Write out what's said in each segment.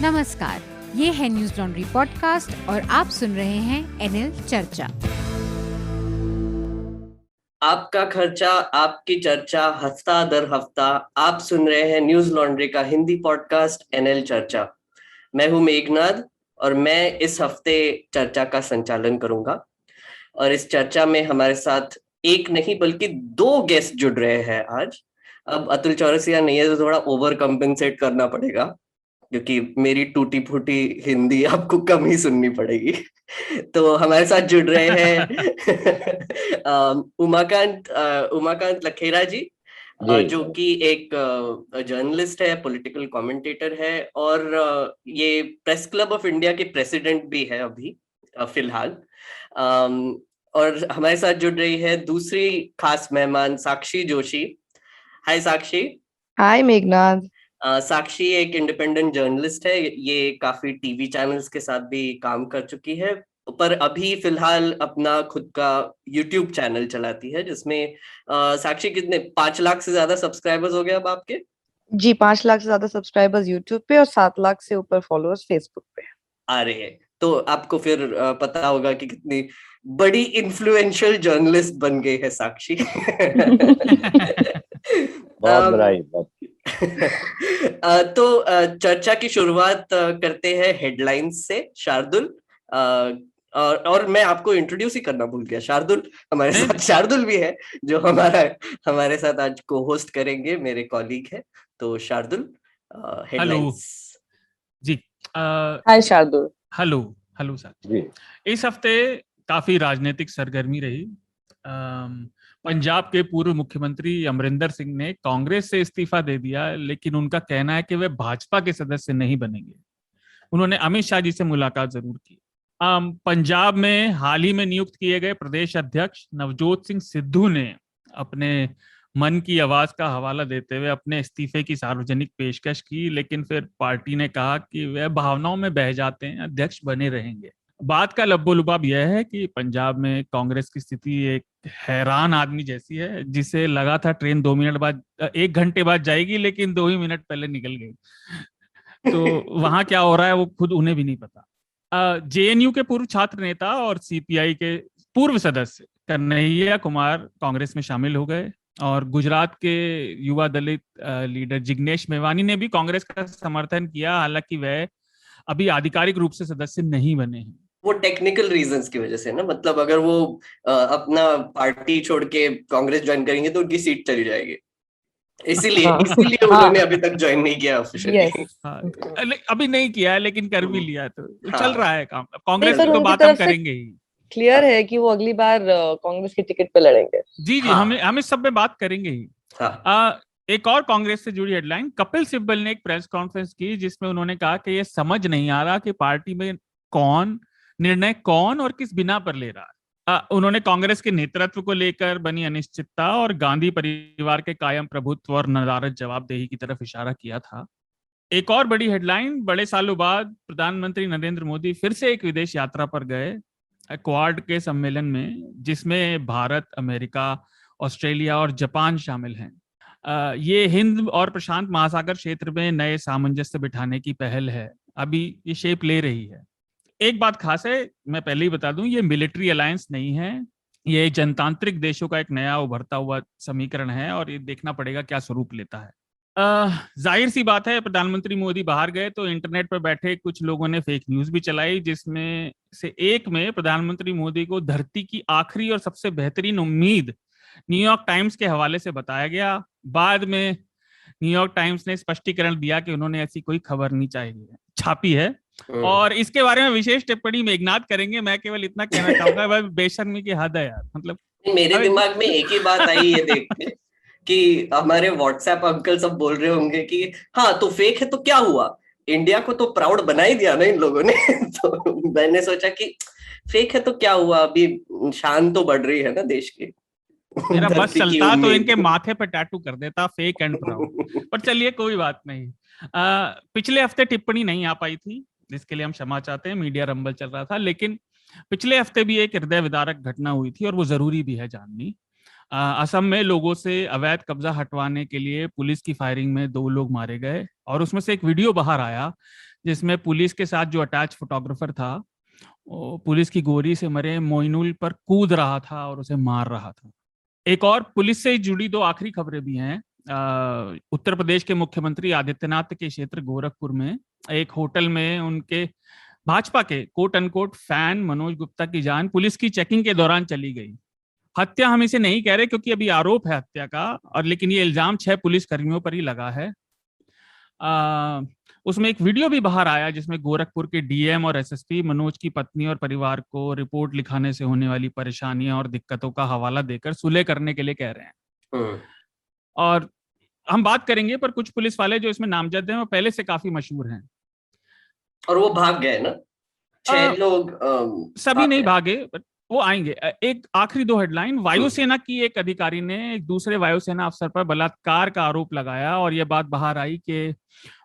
नमस्कार, ये है न्यूज लॉन्ड्री पॉडकास्ट और आप सुन रहे हैं एनएल चर्चा। आपका खर्चा आपकी चर्चा हफ्ता दर हफ्ता आप सुन रहे हैं न्यूज लॉन्ड्री का हिंदी पॉडकास्ट एनएल चर्चा। मैं हूं मेघनाद और मैं इस हफ्ते चर्चा का संचालन करूंगा। और इस चर्चा में हमारे साथ एक नहीं बल्कि दो गेस्ट जुड़ रहे हैं आज। अब अतुल चौरसिया नहीं है तो थोड़ा ओवर कंपेंसेट करना पड़ेगा, क्योंकि मेरी टूटी फूटी हिंदी आपको कम ही सुननी पड़ेगी। तो हमारे साथ जुड़ रहे हैं उमाकांत लखेरा जी, जो कि एक जर्नलिस्ट है, पॉलिटिकल कमेंटेटर है और ये प्रेस क्लब ऑफ इंडिया के प्रेसिडेंट भी है अभी फिलहाल। और हमारे साथ जुड़ रही है दूसरी खास मेहमान साक्षी जोशी। हाय साक्षी। हाय मेघनाद। साक्षी एक इंडिपेंडेंट जर्नलिस्ट है, ये काफी टीवी चैनल्स के साथ भी काम कर चुकी है, पर अभी फिलहाल अपना खुद का यूट्यूब चैनल चलाती है जिसमें साक्षी कितने 5 लाख से ज्यादा सब्सक्राइबर्स हो गए अब आपके? जी, 5 लाख से ज्यादा सब्सक्राइबर्स यूट्यूब पे और 7 लाख से ऊपर फॉलोअर्स फेसबुक पे। अरे, तो आपको फिर पता होगा कि कितनी बड़ी इन्फ्लुएंशियल जर्नलिस्ट बन गई है साक्षी। बहुत बड़ाई। तो चर्चा की शुरुआत करते हैं हेडलाइंस से। शार्दुल, और मैं आपको इंट्रोड्यूस ही करना भूल गया, शार्दुल हमारे साथ, शार्दुल भी है जो हमारे साथ आज को होस्ट करेंगे, मेरे कॉलीग है। तो Shardul, headlines ji. Hi Shardul. Hello sir. इस हफ्ते काफी राजनीतिक सरगर्मी रही। पंजाब के पूर्व मुख्यमंत्री अमरिंदर सिंह ने कांग्रेस से इस्तीफा दे दिया, लेकिन उनका कहना है कि वे भाजपा के सदस्य नहीं बनेंगे। उन्होंने अमित शाह जी से मुलाकात जरूर की। पंजाब में हाल ही में नियुक्त किए गए प्रदेश अध्यक्ष नवजोत सिंह सिद्धू ने अपने मन की आवाज का हवाला देते हुए अपने इस्तीफे की सार्वजनिक पेशकश की, लेकिन फिर पार्टी ने कहा कि वे भावनाओं में बह जाते हैं, अध्यक्ष बने रहेंगे। बात का लब्बो-लुबाब यह है कि पंजाब में कांग्रेस की स्थिति एक हैरान आदमी जैसी है, जिसे लगा था ट्रेन 2 मिनट बाद 1 घंटे बाद जाएगी, लेकिन 2 ही मिनट पहले निकल गई। तो वहां क्या हो रहा है वो खुद उन्हें भी नहीं पता। जेएनयू के पूर्व छात्र नेता और सीपीआई के पूर्व सदस्य कन्हैया कुमार कांग्रेस में शामिल हो गए और गुजरात के युवा दलित लीडर जिग्नेश मेवानी ने भी कांग्रेस का समर्थन किया, हालांकि वह अभी आधिकारिक रूप से सदस्य नहीं बने हैं। वो टेक्निकल रीजंस की वजह से ना, मतलब अगर वो अपना पार्टी छोड़ के कांग्रेस ज्वाइन करेंगे तो उनकी सीट चली जाएगी, इसीलिए उन्होंने अभी तक ज्वाइन नहीं किया ऑफिशियली। अभी नहीं किया है, लेकिन कर भी लिया तो चल रहा है काम। कांग्रेस की तो बात हम करेंगे ही। क्लियर है कि वो अगली बार कांग्रेस की टिकट पे लड़ेंगे। जी, हम इस सब में बात करेंगे ही। एक और कांग्रेस से जुड़ी हेडलाइन, कपिल सिब्बल ने एक प्रेस कॉन्फ्रेंस की जिसमें उन्होंने कहा कि ये समझ नहीं आ रहा कि पार्टी में निर्णय कौन और किस बिना पर ले रहा है। उन्होंने कांग्रेस के नेतृत्व को लेकर बनी अनिश्चितता और गांधी परिवार के कायम प्रभुत्व और नदारद जवाबदेही की तरफ इशारा किया था। एक और बड़ी हेडलाइन, बड़े सालों बाद प्रधानमंत्री नरेंद्र मोदी फिर से एक विदेश यात्रा पर गए, क्वाड के सम्मेलन में, जिसमें भारत, अमेरिका, ऑस्ट्रेलिया और जापान शामिल हैं। ये हिंद और प्रशांत महासागर क्षेत्र में नए सामंजस्य बिठाने की पहल है, अभी ये शेप ले रही है। एक बात खास है, मैं पहले ही बता दूं, ये मिलिट्री अलायंस नहीं है, ये जनतांत्रिक देशों का एक नया उभरता हुआ समीकरण है और ये देखना पड़ेगा क्या स्वरूप लेता है। जाहिर सी बात है, प्रधानमंत्री मोदी बाहर गए तो इंटरनेट पर बैठे कुछ लोगों ने फेक न्यूज भी चलाई, जिसमें से एक में प्रधानमंत्री मोदी को धरती की आखिरी और सबसे बेहतरीन उम्मीद न्यूयॉर्क टाइम्स के हवाले से बताया गया। बाद में न्यूयॉर्क टाइम्स ने स्पष्टीकरण दिया कि उन्होंने ऐसी कोई खबर नहीं छापी है और इसके बारे में विशेष टिप्पणी मेघनाद करेंगे। मैं केवल इतना कहना चाहूंगा, वह बेशर्मी की हद है यार। मतलब मेरे दिमाग में एक ही बात आई ये देख के कि हमारे व्हाट्सएप अंकल सब बोल रहे होंगे कि हाँ तो फेक है तो क्या हुआ, इंडिया को तो प्राउड बना ही दिया ना इन लोगों ने। तो मैंने सोचा कि फेक है तो क्या हुआ, अभी शान तो बढ़ रही है ना देश की। मेरा बस चलता तो इनके माथे पर टैटू कर देता, फेक एंड प्राउड। पर चलिए कोई बात नहीं। पिछले हफ्ते टिप्पणी नहीं आ पाई थी, जिसके लिए हम क्षमा चाहते हैं, मीडिया रंबल चल रहा था, लेकिन पिछले हफ्ते भी एक हृदय विदारक घटना हुई थी और वो जरूरी भी है जाननी। असम में लोगों से अवैध कब्जा हटवाने के लिए पुलिस की फायरिंग में 2 लोग मारे गए और उसमें से एक वीडियो बाहर आया जिसमें पुलिस के साथ जो अटैच फोटोग्राफर था वो पुलिस की गोली से मरे मोइनुल पर कूद रहा था और उसे मार रहा था। एक और पुलिस से जुड़ी दो आखिरी खबरें भी हैं। उत्तर प्रदेश के मुख्यमंत्री आदित्यनाथ के क्षेत्र गोरखपुर में एक होटल में उनके भाजपा के quote unquote fan Manoj Gupta की जान पुलिस की चेकिंग के दौरान चली गई। हत्या हम इसे नहीं कह रहे क्योंकि अभी आरोप है हत्या का, और लेकिन ये इल्जाम 6 पुलिस कर्मियों पर ही लगा है। उसमें एक वीडियो भी बाहर आया जिसमें गोरखपुर के डीएम और एसएसपी मनोज की पत्नी और परिवार को रिपोर्ट लिखाने से होने वाली परेशानियां और दिक्कतों का हवाला देकर सुलह करने के लिए कह रहे हैं। और हम बात करेंगे, पर कुछ पुलिस वाले जो इसमें नामजद हैं वो पहले से काफी मशहूर हैं और वो भाग गए ना, 6 लोग सभी नहीं भागे, वो आएंगे। एक आखिरी 2 हेडलाइन। वायुसेना की एक अधिकारी ने एक दूसरे वायुसेना अफसर पर बलात्कार का आरोप लगाया और यह बात बाहर आई कि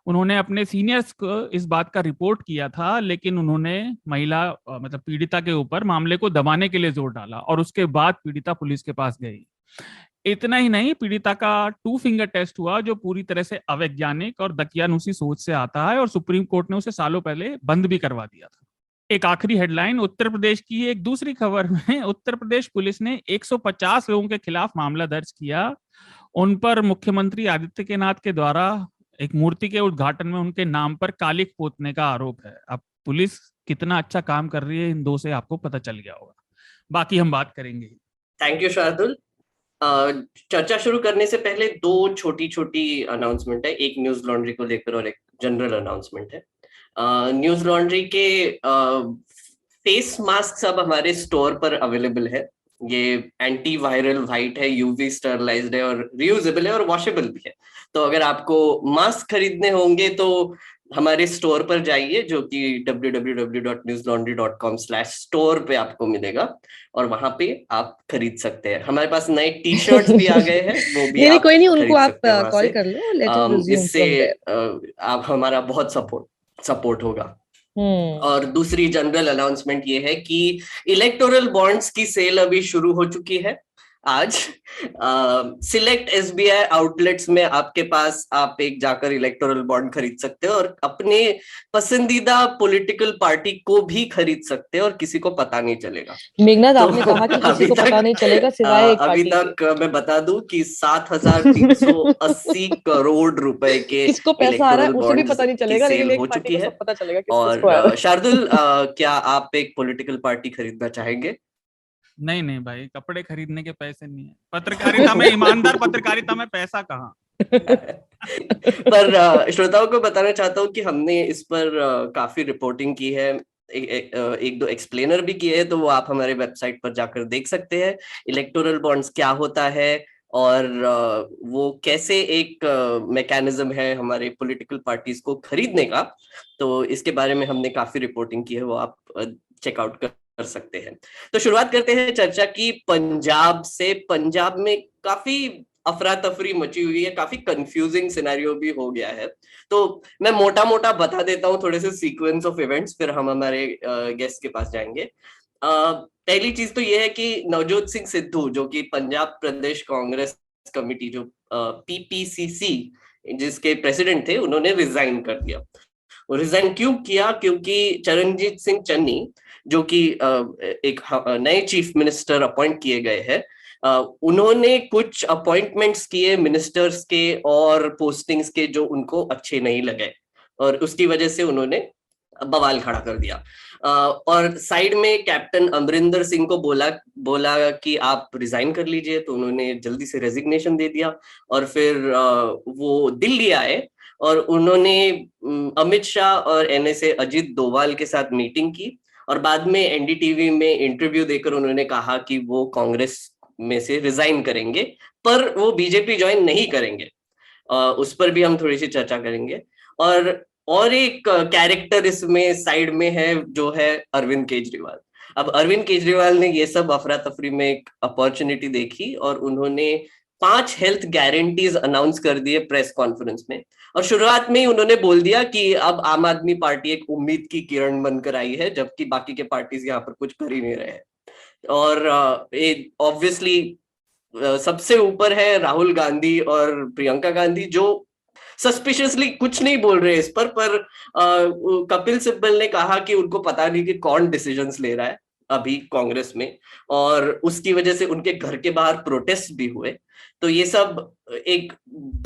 उन्होंने अपने सीनियर्स को इस बात का रिपोर्ट किया था, लेकिन उन्होंने महिला मतलब पीड़िता के ऊपर मामले को दबाने के लिए जोर डाला और उसके बाद पीड़िता पुलिस के पास गई। इतना ही नहीं, पीड़िता का 2 फिंगर टेस्ट हुआ जो पूरी तरह से अवैज्ञानिक और दकियानुसी सोच से आता है, और सुप्रीम कोर्ट ने उसे सालों पहले बंद भी करवा दिया था। एक आखिरी हेडलाइन उत्तर प्रदेश की एक दूसरी खबर में। उत्तर प्रदेश पुलिस ने 150 लोगों के खिलाफ मामला दर्ज किया। उन पर मुख्यमंत्री आदित्यनाथ के द्वारा एक मूर्ति के उद्घाटन में उनके नाम पर कालिख पोतने का आरोप है। अब पुलिस कितना अच्छा काम कर रही है इन 2 से आपको पता चल गया होगा, बाकी हम बात करेंगे। Thank you Shardul. चर्चा शुरू करने से पहले 2 छोटी छोटी अनाउंसमेंट है, एक न्यूज लॉन्ड्री को लेकर और एक जनरल अनाउंसमेंट है। न्यूज लॉन्ड्री के फेस मास्क सब हमारे स्टोर पर अवेलेबल है। ये एंटी वायरल व्हाइट है, यूवी स्टरलाइज्ड है और रियूजेबल है और वॉशेबल भी है। तो अगर आपको मास्क खरीदने होंगे तो हमारे स्टोर पर जाइए, जो कि www.newslaundry.com/store पे आपको मिलेगा और वहां पे आप खरीद सकते हैं। हमारे पास नए टी शर्ट्स भी आ गए हैं, वो भी नहीं, आप कोई नहीं, उनको आप कॉल कर लो, लेट हिम रिज्यूम इससे आप हमारा बहुत सपोर्ट होगा। और दूसरी जनरल अनाउंसमेंट ये है कि इलेक्टोरल बॉन्ड्स की सेल अभी शुरू हो चुकी है। आज सिलेक्ट एसबीआई आउटलेट्स में आपके पास आप एक जाकर इलेक्टोरल बॉन्ड खरीद सकते हो और अपने पसंदीदा पॉलिटिकल पार्टी को भी खरीद सकते हो और किसी को पता नहीं चलेगा। मेघनाथ, आपने कहा कि किसी को पता नहीं चलेगा सिवाय एक अभी तक मैं बता दूं कि 7,380 करोड़ रुपए के किसको पैसा आ रहा है उसे भी पता नहीं चलेगा, लेकिन एक पार्टी को सब पता चलेगा किसको आ रहा है। शार्दुल, क्या आप एक पॉलिटिकल पार्टी खरीदना चाहेंगे? नहीं भाई, कपड़े खरीदने के पैसे नहीं है। पत्रकारिता में, ईमानदार पत्रकारिता में पैसा कहाँ। पर श्रोताओं को बताना चाहता हूँ कि हमने इस पर काफी रिपोर्टिंग की है, एक 2 एक्सप्लेनर भी किए हैं, तो वो आप हमारे वेबसाइट पर जाकर देख सकते हैं। इलेक्टोरल बॉन्ड्स क्या होता है और वो कैसे एक मैकेनिज्म है हमारे पॉलिटिकल पार्टीज को खरीदने का, तो इसके बारे में हमने काफी रिपोर्टिंग की है, वो आप चेकआउट कर सकते हैं। तो शुरुआत करते हैं चर्चा की पंजाब से। पंजाब में काफी अफरा तफरी मची हुई है, काफी कंफ्यूजिंग सिनेरियो भी हो गया है। तो मैं मोटा मोटा बता देता हूँ थोड़े से सीक्वेंस ऑफ इवेंट्स, फिर हम हमारे गेस्ट के पास जाएंगे। पहली चीज तो ये है कि नवजोत सिंह सिद्धू, जो कि पंजाब प्रदेश कांग्रेस कमेटी, जो पीपीसीसी जिसके प्रेसिडेंट थे, उन्होंने रिजाइन कर दिया। रिजाइन क्यों किया? क्योंकि चरणजीत सिंह चन्नी, जो कि एक नए चीफ मिनिस्टर अपॉइंट किए गए हैं, उन्होंने कुछ अपॉइंटमेंट्स किए मिनिस्टर्स के और पोस्टिंग्स के जो उनको अच्छे नहीं लगे और उसकी वजह से उन्होंने बवाल खड़ा कर दिया। और साइड में कैप्टन अमरिंदर सिंह को बोला कि आप रिजाइन कर लीजिए, तो उन्होंने जल्दी से रेजिग्नेशन दे दिया और फिर वो दिल्ली आए और उन्होंने अमित शाह और एनएसए अजीत डोभाल के साथ मीटिंग की और बाद में एनडीटीवी में इंटरव्यू देकर उन्होंने कहा कि वो कांग्रेस में से रिजाइन करेंगे, पर वो बीजेपी ज्वाइन नहीं करेंगे। उस पर भी हम थोड़ी सी चर्चा करेंगे। और एक कैरेक्टर इसमें साइड में है, जो है अरविंद केजरीवाल। अब अरविंद केजरीवाल ने ये सब अफरा तफरी में एक अपॉर्चुनिटी देखी और उन्होंने 5 हेल्थ गारंटीज अनाउंस कर दिए प्रेस कॉन्फ्रेंस में। और शुरुआत में ही उन्होंने बोल दिया कि अब आम आदमी पार्टी एक उम्मीद की किरण बनकर आई है, जबकि बाकी के पार्टीज यहाँ पर कुछ कर ही नहीं रहे हैं। और ऑब्वियसली सबसे ऊपर है राहुल गांधी और प्रियंका गांधी, जो सस्पिशियसली कुछ नहीं बोल रहे इस पर कपिल सिब्बल ने कहा कि उनको पता नहीं कि कौन डिसीजंस ले रहा है अभी कांग्रेस में, और उसकी वजह से उनके घर के बाहर प्रोटेस्ट भी हुए। तो ये सब एक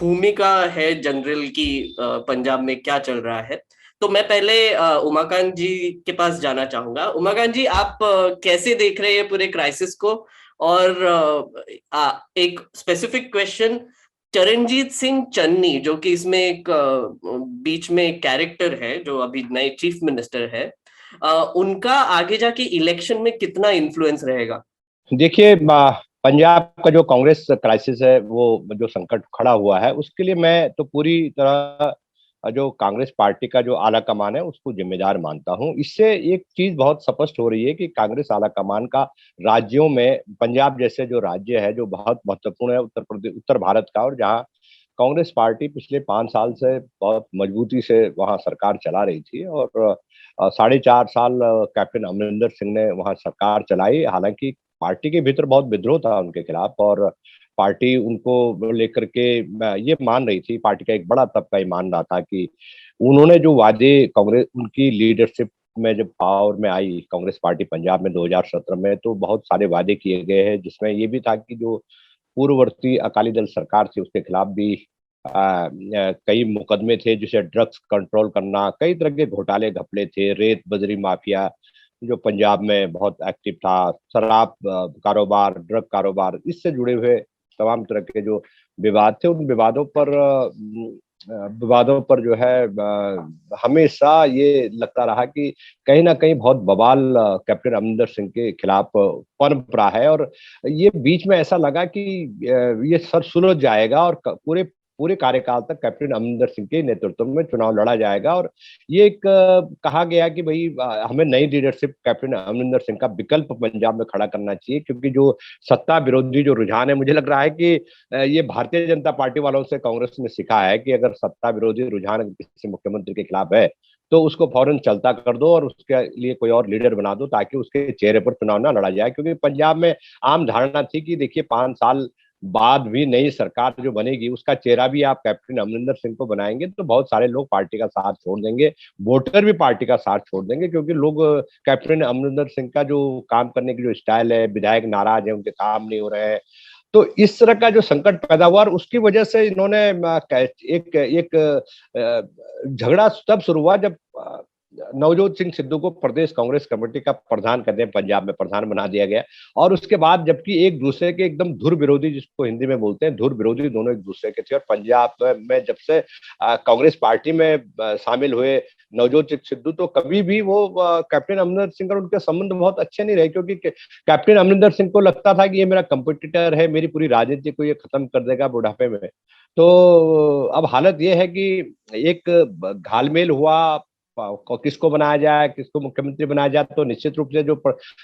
भूमिका है जनरल की पंजाब में क्या चल रहा है। तो मैं पहले उमाकांत जी के पास जाना चाहूंगा। उमाकांत जी, आप कैसे देख रहे हैं पूरे क्राइसिस को? और एक स्पेसिफिक क्वेश्चन, चरणजीत सिंह चन्नी जो कि इसमें एक बीच में एक कैरेक्टर है जो अभी नए चीफ मिनिस्टर है, उनका आगे जाके इलेक्शन में कितना इन्फ्लुएंस रहेगा? देखिए, पंजाब का जो कांग्रेस क्राइसिस है, वो जो संकट खड़ा हुआ है, उसके लिए मैं तो पूरी तरह जो कांग्रेस पार्टी का जो आला कमान है उसको जिम्मेदार मानता हूं। इससे एक चीज बहुत स्पष्ट हो रही है कि कांग्रेस आला कमान का राज्यों में, पंजाब जैसे जो राज्य है जो बहुत महत्वपूर्ण है उत्तर भारत का, और जहां कांग्रेस पार्टी पिछले 5 साल से बहुत मजबूती से वहां सरकार चला रही थी, और 4.5 साल कैप्टन अमरिंदर सिंह ने वहां सरकार चलाई। हालांकि पार्टी के भीतर बहुत विद्रोह था उनके खिलाफ, और पार्टी उनको लेकर के ये मान रही थी, पार्टी का एक बड़ा तबका ये मान रहा था कि उन्होंने जो वादे, कांग्रेस उनकी लीडरशिप में जब पावर में आई कांग्रेस पार्टी पंजाब में 2017 में, तो बहुत सारे वादे किए गए हैं, जिसमें ये भी था कि जो पूर्ववर्ती अकाली दल सरकार थी उसके खिलाफ भी कई मुकदमे थे, जिसे ड्रग्स कंट्रोल करना, कई तरह के घोटाले घपले थे, रेत बजरी माफिया जो पंजाब में बहुत एक्टिव था, शराब कारोबार, ड्रग कारोबार, इससे जुड़े हुए तमाम तरह के जो विवाद थे, उन विवादों पर जो है हमेशा ये लगता रहा कि कहीं ना कहीं बहुत बवाल कैप्टन अमरिंदर सिंह के खिलाफ पनप रहा है, और ये बीच में ऐसा लगा कि ये सर सुलझ जाएगा और पूरे कार्यकाल तक कैप्टन अमरिंदर सिंह के नेतृत्व में चुनाव लड़ा जाएगा। और ये एक कहा गया कि भाई हमें नई लीडरशिप कैप्टन अमरिंदर सिंह का विकल्प पंजाब में खड़ा करना चाहिए, क्योंकि जो सत्ता विरोधी जो रुझान है, मुझे लग रहा है कि ये भारतीय जनता पार्टी वालों से कांग्रेस ने सीखा है कि अगर सत्ता विरोधी रुझान किसी मुख्यमंत्री के खिलाफ है तो उसको फौरन चलता कर दो और उसके लिए कोई और लीडर बना दो, ताकि उसके चेहरे पर चुनाव ना लड़ा जाए। क्योंकि पंजाब में आम धारणा थी कि देखिए 5 साल बाद भी नई सरकार जो बनेगी उसका चेहरा भी आप कैप्टन अमरिंदर सिंह को बनाएंगे तो बहुत सारे लोग पार्टी का साथ छोड़ देंगे, वोटर भी पार्टी का साथ छोड़ देंगे, क्योंकि लोग कैप्टन अमरिंदर सिंह का जो काम करने की जो स्टाइल है, विधायक नाराज है, उनके काम नहीं हो रहे हैं। तो इस तरह का जो संकट पैदा हुआ, और उसकी वजह से इन्होंने एक झगड़ा तब शुरू हुआ जब नवजोत सिंह सिद्धू को प्रदेश कांग्रेस कमेटी का प्रधान कहते हैं पंजाब में प्रधान बना दिया गया। और उसके बाद जबकि एक दूसरे के एकदम धुर विरोधी, जिसको हिंदी में बोलते हैं धुर विरोधी, दोनों एक दूसरे के थे। और पंजाब में जब से कांग्रेस पार्टी में शामिल हुए नवजोत सिंह सिद्धू, तो कभी भी वो कैप्टन अमरिंदर सिंह और उनके संबंध बहुत अच्छे नहीं रहे, क्योंकि कैप्टन अमरिंदर सिंह को लगता था कि ये मेरा कंपटीटर है, मेरी पूरी राजनीति को ये खत्म कर देगा बुढ़ापे में। तो अब हालत ये है कि एक घालमेल हुआ, किसको बनाया जाए, किसको मुख्यमंत्री बनाया जाए। तो निश्चित रूप से जो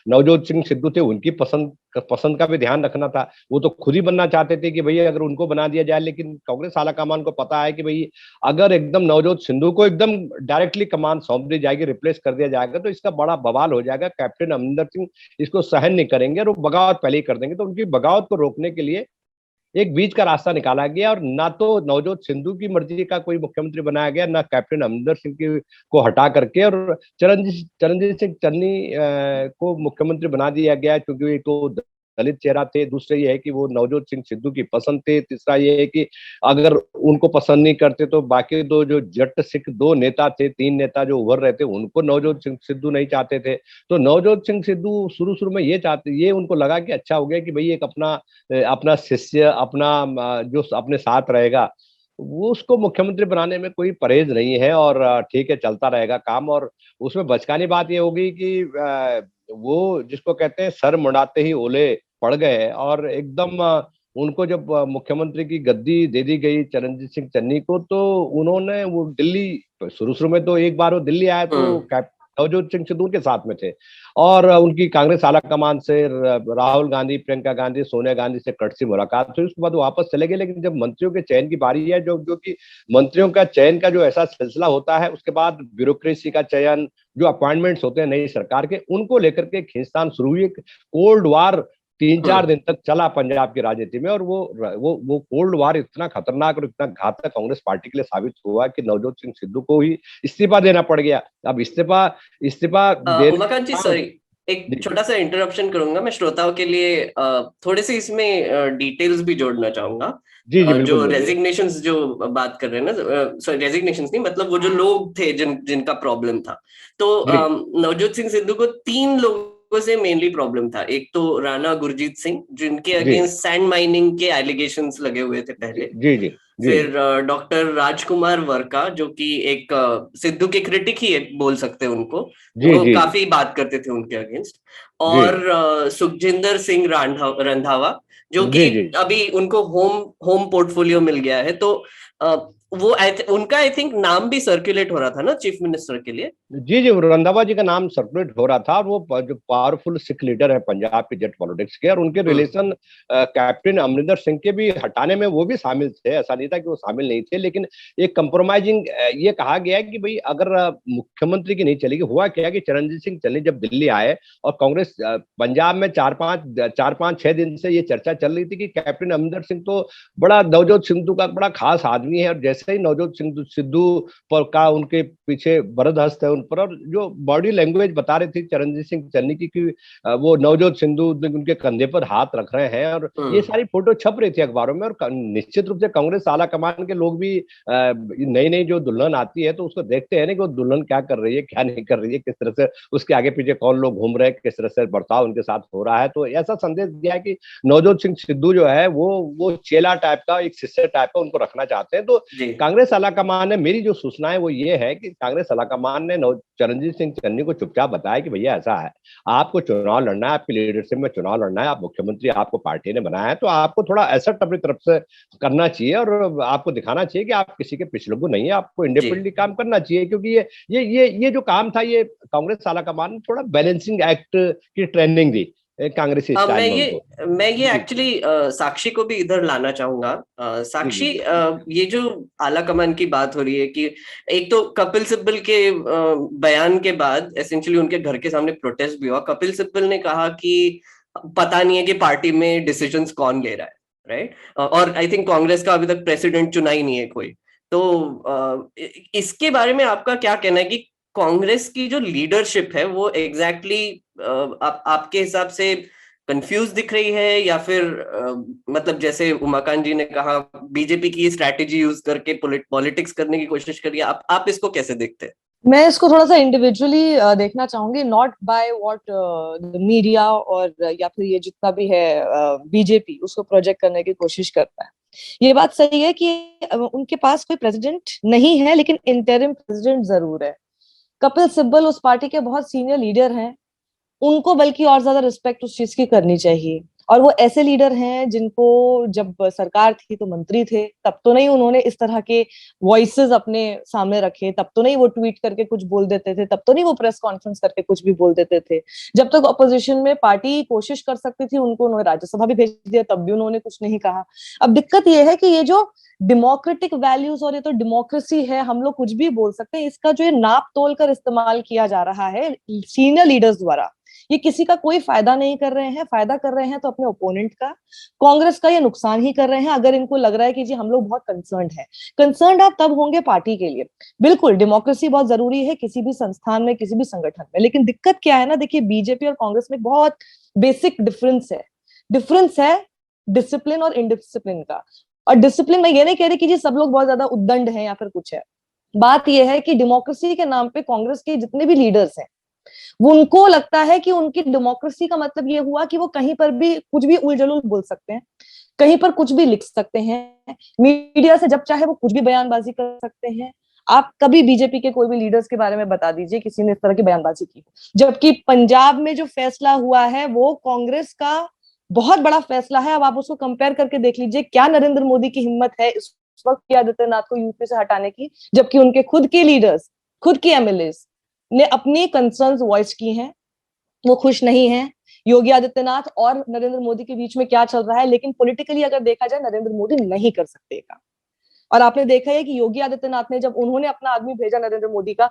नवजोत सिंह सिद्धू थे उनकी पसंद का भी ध्यान रखना था। वो तो खुद ही बनना चाहते थे कि भैया अगर उनको बना दिया जाए, लेकिन कांग्रेस आला कमान को पता है कि भाई अगर एकदम नवजोत सिद्धू को एकदम डायरेक्टली कमान सौंप दी जाएगी, रिप्लेस कर दिया जाएगा, तो इसका बड़ा बवाल हो जाएगा। कैप्टन अमरिंदर सिंह इसको सहन नहीं करेंगे और वो बगावत पहले ही कर देंगे। तो उनकी बगावत को रोकने के लिए एक बीच का रास्ता निकाला गया, और ना तो नवजोत सिद्धू की मर्जी का कोई मुख्यमंत्री बनाया गया, ना कैप्टन अमरिंदर सिंह को हटा करके और चरणजीत सिंह चन्नी को मुख्यमंत्री बना दिया गया, क्योंकि तो दलित चेहरा थे। दूसरे ये है कि वो नवजोत सिंह सिद्धू की पसंद थे। तीसरा ये है कि अगर उनको पसंद नहीं करते तो बाकी दो जो जट सिख 2 नेता थे, 3 नेता जो उभर रहे थे, उनको नवजोत सिंह सिद्धू नहीं चाहते थे। तो नवजोत सिंह सिद्धू शुरू में ये उनको लगा कि अच्छा हो गया कि भाई एक अपना शिष्य, अपना जो अपने साथ रहेगा, वो उसको मुख्यमंत्री बनाने में कोई परहेज नहीं है, और ठीक है चलता रहेगा काम। और उसमें बचकानी बात ये होगी कि वो जिसको कहते हैं सर मुंडाते ही ओले पड़ गए, और एकदम उनको जब मुख्यमंत्री की गद्दी दे दी गई चरणजीत सिंह चन्नी को, तो उन्होंने वो दिल्ली शुरू में तो एक बार वो दिल्ली आया तो नवजोत सिंह सिद्धू के साथ में थे, और उनकी कांग्रेस आला कमान से राहुल गांधी, प्रियंका गांधी, सोनिया गांधी से कड़सी मुलाकात हुई। उसके बाद वो वापस चले गए। लेकिन जब मंत्रियों के चयन की बारी है, जो कि मंत्रियों का चयन का जो ऐसा सिलसिला होता है, उसके बाद ब्यूरोक्रेसी का चयन, जो अपॉइंटमेंट्स होते हैं नई सरकार के, उनको लेकर के खींचतान शुरू हुई। कोल्ड वार 3-4 दिन तक चला पंजाब की राजनीति में, और वो कोल्ड वार इतना खतरनाक और इतना घातक कांग्रेस पार्टी के लिए साबित हुआ कि नवजोत सिंह सिद्धू को ही इस्तीफा देना पड़ गया। अब इस्तीफा उमाकांत जी, सॉरी, एक छोटा सा इंटरप्शन करूंगा मैं श्रोताओं के लिए। थोड़े से इसमें डिटेल्स भी जोड़ना चाहूंगा। जी जी, जो रेजिग्नेशंस जो बात कर रहे हैं ना, सॉरी रेजिग्नेशंस नहीं, मतलब वो जो लोग थे जिनका प्रॉब्लम था, तो नवजोत सिंह सिद्धू को 3 लोगों से मेनली प्रॉब्लम था। एक तो राणा गुरजीत सिंह, जिनके अगेंस्ट सैंड माइनिंग के एलिगेशंस लगे हुए थे पहले। जी। फिर डॉक्टर राजकुमार वर्का, जो कि एक सिद्धू के क्रिटिक ही बोल सकते हैं उनको, वो काफी बात करते थे उनके अगेंस्ट। और सुखजिंदर सिंह रंधावा, जो कि अभी उनको होम पोर्टफोलियो मिल गया है, तो वो उनका आई थिंक नाम भी सर्कुलेट हो रहा था ना चीफ मिनिस्टर के लिए। जी, रंधावा जी का नाम सर्कुलेट हो रहा था, और वो जो पावरफुल सिख लीडर है पंजाब के जेट पॉलिटिक्स के, और उनके रिलेशन कैप्टन अमरिंदर सिंह के भी हटाने में वो भी शामिल थे। ऐसा नहीं था कि वो शामिल नहीं थे, लेकिन एक कंप्रोमाइजिंग ये कहा गया है कि भाई अगर मुख्यमंत्री की नहीं चलेगी। हुआ क्या कि चरणजीत सिंह चन्नी जब दिल्ली आए और कांग्रेस पंजाब में 4-5-6 दिन से ये चर्चा चल रही थी कि कैप्टन अमरिंदर सिंह तो बड़ा नवजोत सिद्धू का बड़ा खास आदमी है, और जैसे ही नवजोत सिद्धू पर का उनके पीछे बरद हस्त है उन पर, और जो बॉडी लैंग्वेज बता रहे थे चरणजीत सिंह चन्नी की कि वो नवजोत सिद्धू उनके कंधे पर हाथ रख रहे हैं, और ये सारी फोटो छप रही थी अखबारों में। और निश्चित रूप से कांग्रेस आला कमान के लोग भी नई जो दुल्हन आती है तो उसको देखते हैं ना कि वो दुल्हन क्या कर रही है, क्या नहीं कर रही है, किस तरह से उसके आगे पीछे कौन लोग घूम रहे हैं, किस तरह से बर्ताव उनके साथ हो रहा है। तो ऐसा संदेश दिया है कि नवजोत सिंह सिद्धू जो है वो चेला टाइप का, एक शिष्य टाइप का उनको रखना चाहते हैं। तो कांग्रेस आलाकमान ने, मेरी जो सूचना है वो ये है कि कांग्रेस आलाकमान ने चरणजीत सिंह चन्नी को चुपचाप बताया कि भैया ऐसा है, आपको चुनाव लड़ना है, आपकी लीडरशिप में चुनाव लड़ना है, आप मुख्यमंत्री, आपको पार्टी ने बनाया है, तो आपको थोड़ा एसेट अपनी तरफ से करना चाहिए, और आपको दिखाना चाहिए कि आप किसी के पिछलग्गू नहीं है, आपको इंडिपेंडेंटली काम करना चाहिए। क्योंकि ये जो काम था, ये कांग्रेस आलाकमान ने थोड़ा बैलेंसिंग एक्ट की ट्रेनिंग दी कांग्रेसी स्टाइल में। मैं ये एक्चुअली साक्षी को भी इधर लाना चाहूंगा। साक्षी, ये जो आला कमान की बात हो रही है कि एक तो कपिल सिब्बल के बयान के बाद एसेंशियली उनके घर के सामने प्रोटेस्ट भी हुआ। कपिल सिब्बल ने कहा कि पता नहीं है कि पार्टी में डिसीजंस कौन ले रहा है, राइट? और आई थिंक कांग्रेस का अभी तक प्रेसिडेंट चुना ही नहीं है कोई। तो इसके बारे में आपका क्या कहना है कि कांग्रेस की जो लीडरशिप है वो एग्जैक्टली आपके हिसाब से कंफ्यूज दिख रही है, या फिर मतलब जैसे उमाकांत जी ने कहा बीजेपी की स्ट्रैटेजी यूज करके पॉलिटिक्स करने की कोशिश करिए, आप इसको कैसे देखते हैं? मैं इसको थोड़ा सा इंडिविजुअली देखना चाहूंगी, not by what the media और या फिर ये जितना भी है बीजेपी उसको प्रोजेक्ट करने की कोशिश करता है। ये बात सही है कि उनके पास कोई प्रेसिडेंट नहीं है, लेकिन इंटरिम प्रेसिडेंट जरूर है। कपिल सिब्बल उस पार्टी के बहुत सीनियर लीडर हैं, उनको बल्कि और ज्यादा रिस्पेक्ट उस चीज की करनी चाहिए। और वो ऐसे लीडर हैं जिनको जब सरकार थी तो मंत्री थे, तब तो नहीं उन्होंने इस तरह के वॉइसेस अपने सामने रखे, तब तो नहीं वो ट्वीट करके कुछ बोल देते थे, तब तो नहीं वो प्रेस कॉन्फ्रेंस करके कुछ भी बोल देते थे। जब तक अपोजिशन में पार्टी कोशिश कर सकती थी, उन्होंने राज्यसभा भी भेज दिया, तब भी उन्होंने कुछ नहीं कहा। अब दिक्कत ये है कि ये जो डेमोक्रेटिक वैल्यूज और ये तो डेमोक्रेसी है, हम लोग कुछ भी बोल सकते हैं, इसका जो ये नाप तोल कर इस्तेमाल किया जा रहा है सीनियर लीडर्स द्वारा, ये किसी का कोई फायदा नहीं कर रहे हैं। फायदा कर रहे हैं तो अपने ओपोनेंट का, कांग्रेस का ये नुकसान ही कर रहे हैं। अगर इनको लग रहा है कि जी हम लोग बहुत कंसर्न्ड आप तब होंगे पार्टी के लिए। बिल्कुल डेमोक्रेसी बहुत जरूरी है किसी भी संस्थान में, किसी भी संगठन में, लेकिन दिक्कत क्या है ना, देखिए बीजेपी और कांग्रेस में बहुत बेसिक डिफरेंस है डिसिप्लिन और इनडिसिप्लिन का। और डिसिप्लिन में ये नहीं कह रही कि जी सब लोग बहुत ज्यादा उद्दंड हैं या फिर कुछ है। बात यह है कि डेमोक्रेसी के नाम पे कांग्रेस के जितने भी लीडर्स हैं, वो उनको लगता है कि उनकी डेमोक्रेसी का मतलब ये हुआ कि वो कहीं पर भी कुछ भी उलझुल बोल सकते हैं, कहीं पर कुछ भी लिख सकते हैं, मीडिया से जब चाहे वो कुछ भी बयानबाजी कर सकते हैं। आप कभी बीजेपी के कोई भी लीडर्स के बारे में बता दीजिए किसी ने इस तरह की बयानबाजी की। जबकि पंजाब में जो फैसला हुआ है वो कांग्रेस का बहुत बड़ा फैसला है। अब आप उसको कंपेयर करके देख लीजिए, क्या नरेंद्र मोदी की हिम्मत है इस वक्त आदित्यनाथ को यूपी से हटाने की, जबकि उनके खुद के लीडर्स, खुद के एमएलए ने अपनी कंसर्न्स वॉइस की हैं, वो खुश नहीं हैं। योगी आदित्यनाथ और नरेंद्र मोदी के बीच में क्या चल रहा है, लेकिन पॉलिटिकली अगर देखा जाए नरेंद्र मोदी नहीं कर सकते काम। और आपने देखा है कि योगी आदित्यनाथ ने जब उन्होंने अपना आदमी भेजा, नरेंद्र मोदी का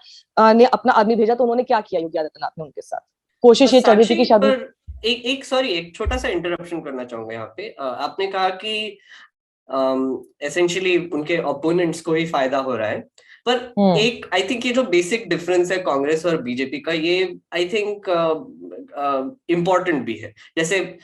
ने अपना आदमी भेजा, तो उन्होंने क्या किया योगी आदित्यनाथ ने उनके साथ? कोशिश ये चल रही थी कि शायद एक छोटा सा इंटरप्शन करना चाहूंगा यहाँ पे। आपने कहा कि एसेंशियली उनके ओपोनेंट्स को ही फायदा हो रहा है, पर एक आई थिंक ये जो बेसिक डिफरेंस है कांग्रेस और बीजेपी का, ये आई थिंक इम्पोर्टेंट भी है। जैसे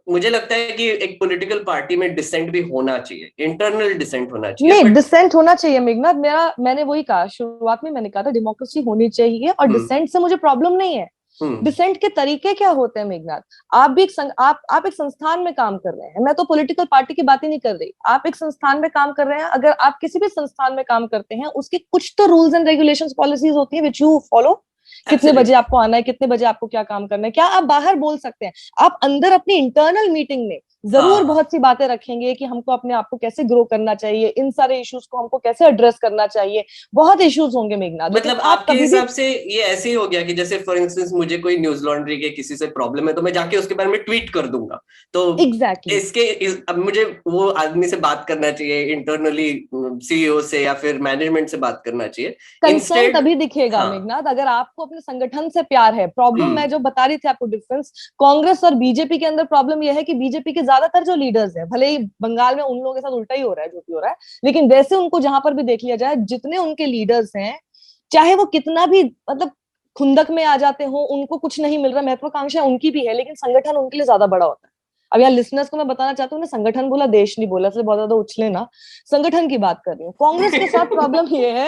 मुझे लगता है कि एक पॉलिटिकल पार्टी में डिसेंट भी होना चाहिए, इंटरनल डिसेंट होना चाहिए। नहीं, डिसेंट होना चाहिए मेघनाथ। मैंने वही कहा शुरुआत में, मैंने कहा था डेमोक्रेसी होनी चाहिए और डिसेंट से मुझे प्रॉब्लम नहीं है। डिसेंट के तरीके क्या होते हैं मेघनाथ? आप भी आप एक संस्थान में काम कर रहे हैं, मैं तो पॉलिटिकल पार्टी की बात ही नहीं कर रही, आप एक संस्थान में काम कर रहे हैं। अगर आप किसी भी संस्थान में काम करते हैं, उसके कुछ तो रूल्स एंड रेगुलेशंस, पॉलिसीज होती है विच यू फॉलो। कितने बजे आपको आना है, कितने बजे आपको क्या काम करना है, क्या आप बाहर बोल सकते हैं? आप अंदर अपनी इंटरनल मीटिंग में जरूर बहुत सी बातें रखेंगे कि हमको अपने आप को कैसे ग्रो करना चाहिए, इन सारे इश्यूज को हमको कैसे एड्रेस करना चाहिए। बहुत इश्यूज होंगे मेघनाथ। मतलब आपके हिसाब से ये ऐसे ही हो गया कि जैसे फॉर इंस्टेंस मुझे कोई न्यूज लॉन्ड्री के किसी से प्रॉब्लम है तो मैं जाके उसके बारे में ट्वीट कर दूंगा, तो एग्जैक्टली अब मुझे वो आदमी से बात करना चाहिए, इंटरनली सीईओ से या फिर मैनेजमेंट से बात करना चाहिए। कंसर्न तभी दिखेगा मेघनाथ अगर आपको अपने संगठन से प्यार है। प्रॉब्लम मैं जो बता रही थी आपको डिफरेंस कांग्रेस और बीजेपी के अंदर, प्रॉब्लम यह है कि बीजेपी के ज्यादातर जो लीडर्स हैं, भले ही बंगाल में उन लोगों के साथ उल्टा ही हो रहा है, जो भी हो रहा है, लेकिन वैसे उनको जहां पर भी देख लिया जाए, जितने उनके लीडर्स हैं, चाहे वो कितना भी मतलब खुंदक में आ जाते हो, उनको कुछ नहीं मिल रहा, महत्वाकांक्षा उनकी भी है, लेकिन संगठन उनके लिए ज्यादा बड़ा होता है। अब यार लिसनर्स को मैं बताना चाहता हूँ, संगठन बोला, देश नहीं बोला, इसलिए बहुत ज्यादा उछले ना, संगठन की बात कर रही हूँ। कांग्रेस के साथ प्रॉब्लम ये है,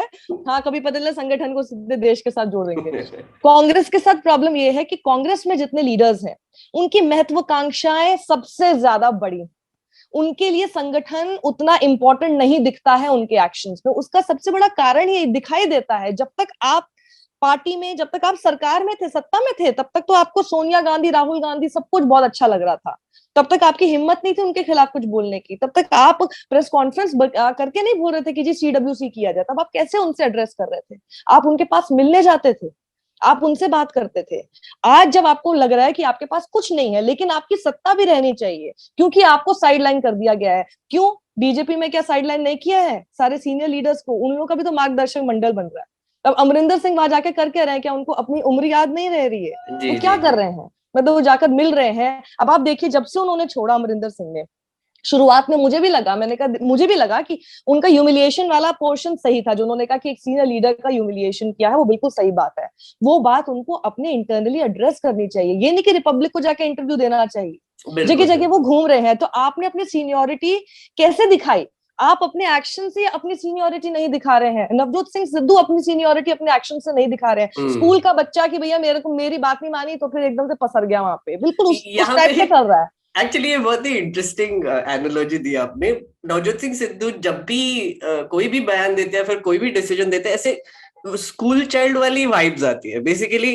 हाँ कभी पता चला संगठन को सीधे देश के साथ जोड़ देंगे। कांग्रेस के साथ प्रॉब्लम ये है कि कांग्रेस में जितने लीडर्स हैं, उनकी महत्वाकांक्षाएं सबसे ज्यादा बड़ी, उनके लिए संगठन उतना इंपॉर्टेंट नहीं दिखता है उनके एक्शंस में। उसका सबसे बड़ा कारण ये दिखाई देता है, जब तक आप पार्टी में, जब तक आप सरकार में थे, सत्ता में थे, तब तक तो आपको सोनिया गांधी, राहुल गांधी सब कुछ बहुत अच्छा लग रहा था, तब तक आपकी हिम्मत नहीं थी उनके खिलाफ कुछ बोलने की, तब तक आप प्रेस कॉन्फ्रेंस करके नहीं बोल रहे थे कि जी CWC किया जाए। तब आप कैसे उनसे एड्रेस कर रहे थे? आप उनके पास मिलने जाते थे, आप उनसे बात करते थे। आज जब आपको लग रहा है कि आपके पास कुछ नहीं है, लेकिन आपकी सत्ता भी रहनी चाहिए, क्योंकि आपको साइडलाइन कर दिया गया है। क्यों? बीजेपी में क्या साइडलाइन नहीं किया है सारे सीनियर लीडर्स को? उन लोगों का भी तो मार्गदर्शक मंडल बन रहा है। अब अमरिंदर सिंह वहां जाके करके रहे हैं, क्या उनको अपनी उम्र याद नहीं रह रही है? वो क्या कर रहे हैं? मतलब वो जाकर मिल रहे हैं। अब आप देखिए, जब से उन्होंने छोड़ा अमरिंदर सिंह ने, शुरुआत में मुझे भी लगा कि उनका ह्यूमिलिएशन वाला पोर्शन सही था, जो उन्होंने कहा कि एक सीनियर लीडर का ह्यूमिलिएशन किया है, वो बिल्कुल सही बात है। वो बात उनको अपने इंटरनली एड्रेस करनी चाहिए, ये नहीं कि रिपब्लिक को जाके इंटरव्यू देना चाहिए। जगह जगह वो घूम रहे हैं, तो आपने अपनी सीनियोरिटी कैसे दिखाई? आप अपने एक्शन से अपनी सीनियोरिटी नहीं दिखा रहे हैं। नवजोत सिंह सिद्धू अपनी सीनियोरिटी अपने एक्शन से नहीं दिखा रहे हैं। स्कूल का बच्चा कि भैया मेरी बात नहीं मानी तो फिर एकदम से पसर गया वहां पे, बिल्कुल उस टाइप से कर रहा है। एक्चुअली ये बहुत ही इंटरेस्टिंग एनालॉजी दी आपने। नवजोत सिंह सिद्धू जब भी कोई भी बयान देते हैं, फिर कोई भी डिसीजन देते हैं, ऐसे स्कूल चाइल्ड वाली वाइब्स आती है। बेसिकली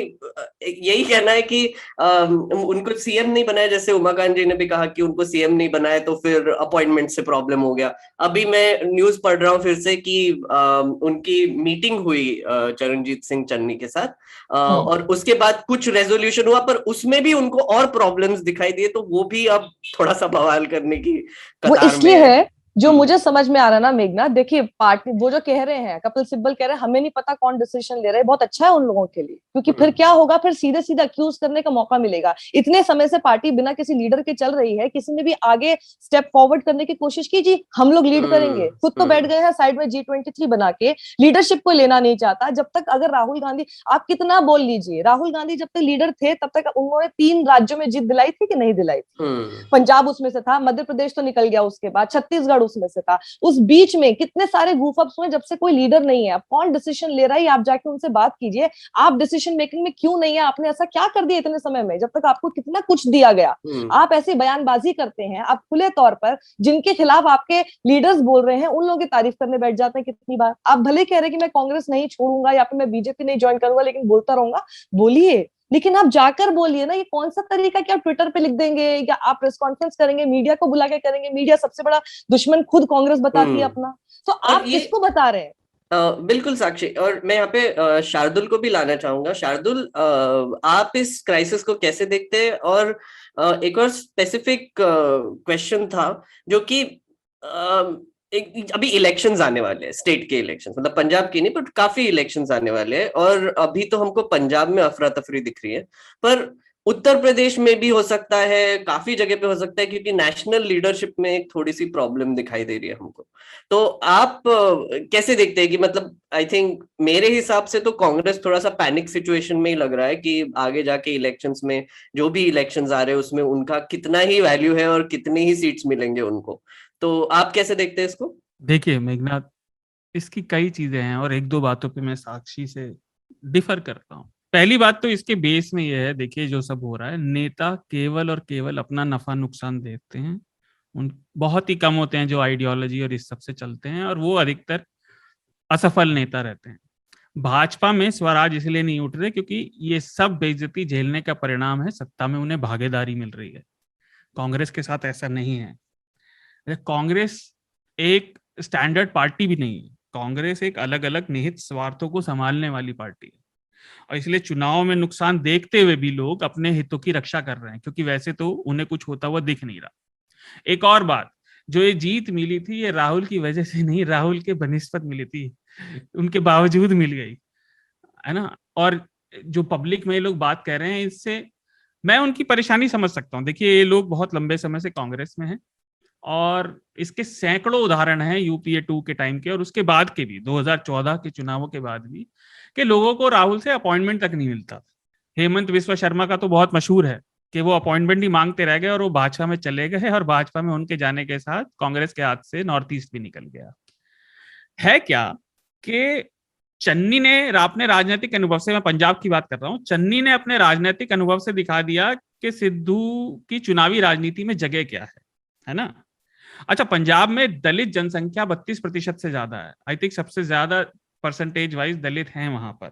यही कहना है कि उनको सीएम नहीं बनाया, जैसे उमाकांत जी ने भी कहा कि उनको सीएम नहीं बनाया तो फिर अपॉइंटमेंट से प्रॉब्लम हो गया। अभी मैं न्यूज पढ़ रहा हूँ फिर से कि उनकी मीटिंग हुई चरणजीत सिंह चन्नी के साथ और उसके बाद कुछ रेजोल्यूशन हुआ, पर उसमें भी उनको और प्रॉब्लम्स दिखाई दिए, तो वो भी अब थोड़ा सा बवाल करने की कतार में इसलिए है। जो मुझे समझ में आ रहा ना मेघनाथ, देखिए पार्टी वो जो कह रहे हैं, कपिल सिब्बल कह रहे हैं हमें नहीं पता कौन डिसीजन ले रहा है, बहुत अच्छा है उन लोगों के लिए, क्योंकि फिर क्या होगा, फिर सीधे सीधे अक्यूज करने का मौका मिलेगा। इतने समय से पार्टी बिना किसी लीडर के चल रही है, किसी ने भी आगे स्टेप फॉरवर्ड करने की कोशिश की, जी हम लोग लीड करेंगे, खुद तो बैठ गए हैं साइड में G23 बना के, लीडरशिप को लेना नहीं चाहता। जब तक अगर राहुल गांधी, आप कितना बोल लीजिए, राहुल गांधी जब तक लीडर थे तब तक उन्होंने 3 राज्यों में जीत दिलाई थी कि नहीं दिलाई थी? पंजाब उसमें से था, मध्य प्रदेश तो निकल गया, उसके बाद छत्तीसगढ़ उसमें से था। उस बीच में कितने सारे गूफअप्स हुए जब से कोई लीडर नहीं है। अब कौन डिसीजन ले रहा है, आप जाके उनसे बात कीजिए। आप डिसीजन मेकिंग में क्यों नहीं है? आपने ऐसा क्या कर दिया इतने समय में, जब तक आपको कितना कुछ दिया गया? आप ऐसी बयानबाजी करते हैं, आप खुले तौर पर जिनके खिलाफ आपके लीडर्स बोल रहे हैं उन लोगों की तारीफ करने बैठ जाते हैं। कितनी बार आप भले कह रहे हैं कि मैं कांग्रेस नहीं छोड़ूंगा या फिर मैं बीजेपी नहीं ज्वाइन करूंगा, लेकिन बोलता रहूंगा, बोलिए, लेकिन आप जाकर बोलिए ना। ये कौन सा तरीका कि आप ट्विटर पे लिख देंगे या आप प्रेस कॉन्फ्रेंस करेंगे, मीडिया को बुला के करेंगे? मीडिया सबसे बड़ा दुश्मन खुद कांग्रेस बताती है अपना, तो आप किसको बता रहे हैं? बिल्कुल साक्षी, और मैं यहाँ पे शार्दुल को भी लाना चाहूंगा। शार्दुल, आप इस क्राइसिस को कैसे देखते हैं? और एक और स्पेसिफिक क्वेश्चन था, जो कि अभी इलेक्शंस आने वाले हैं, स्टेट के इलेक्शंस, मतलब पंजाब की नहीं पर काफी इलेक्शंस आने वाले हैं, और अभी तो हमको पंजाब में अफरा तफरी दिख रही है, पर उत्तर प्रदेश में भी हो सकता है, काफी जगह पे हो सकता है, क्योंकि नेशनल लीडरशिप में एक थोड़ी सी प्रॉब्लम दिखाई दे रही है हमको। तो आप कैसे देखते हैं कि मतलब आई थिंक मेरे हिसाब से तो कांग्रेस थोड़ा सा पैनिक सिचुएशन में ही लग रहा है कि आगे जाके इलेक्शंस में, जो भी इलेक्शंस आ रहे हैं उसमें उनका कितना ही वैल्यू है और कितनी ही सीट्स मिलेंगे उनको। तो आप कैसे देखते हैं इसको? देखिए मेघनाथ, इसकी कई चीजें हैं और एक दो बातों पे मैं साक्षी से डिफर करता हूँ। पहली बात तो इसके बेस में यह है, देखिए जो सब हो रहा है, नेता केवल और केवल अपना नफा नुकसान देखते हैं। उन बहुत ही कम होते हैं जो आइडियोलॉजी और इस सब से चलते हैं, और वो अधिकतर असफल नेता रहते हैं। भाजपा में स्वराज इसलिए नहीं उठ रहे क्योंकि ये सब बेइज्जती झेलने का परिणाम है, सत्ता में उन्हें भागीदारी मिल रही है। कांग्रेस के साथ ऐसा नहीं है। कांग्रेस एक स्टैंडर्ड पार्टी भी नहीं है। कांग्रेस एक अलग अलग निहित स्वार्थों को संभालने वाली पार्टी है, और इसलिए चुनाव में नुकसान देखते हुए भी लोग अपने हितों की रक्षा कर रहे हैं, क्योंकि वैसे तो उन्हें कुछ होता हुआ दिख नहीं रहा। एक और बात, जो ये जीत मिली थी ये राहुल की वजह से नहीं, राहुल के बनिस्पत मिली थी, उनके बावजूद मिल गई, है ना। और जो पब्लिक में ये लोग बात कर रहे हैं, इससे मैं उनकी परेशानी समझ सकता हूँ। देखिए ये लोग बहुत लंबे समय से कांग्रेस में हैं, और इसके सैकड़ों उदाहरण हैं यूपीए 2 के टाइम के और उसके बाद के भी, 2014 के चुनावों के बाद भी, कि लोगों को राहुल से अपॉइंटमेंट तक नहीं मिलता। हेमंत बिस्वा शर्मा का तो बहुत मशहूर है कि वो अपॉइंटमेंट ही मांगते रह गए और वो भाजपा में चले गए, और भाजपा में उनके जाने के साथ कांग्रेस के हाथ से नॉर्थ ईस्ट भी निकल गया। है क्या कि चन्नी ने अपने राजनीतिक अनुभव से, मैं पंजाब की बात कर रहा हूं, चन्नी ने अपने राजनीतिक अनुभव से दिखा दिया कि सिद्धू की चुनावी राजनीति में जगह क्या है ना। अच्छा, पंजाब में दलित जनसंख्या 32% से ज्यादा है। आई थिंक सबसे ज्यादा परसेंटेज वाइज दलित हैं वहां पर।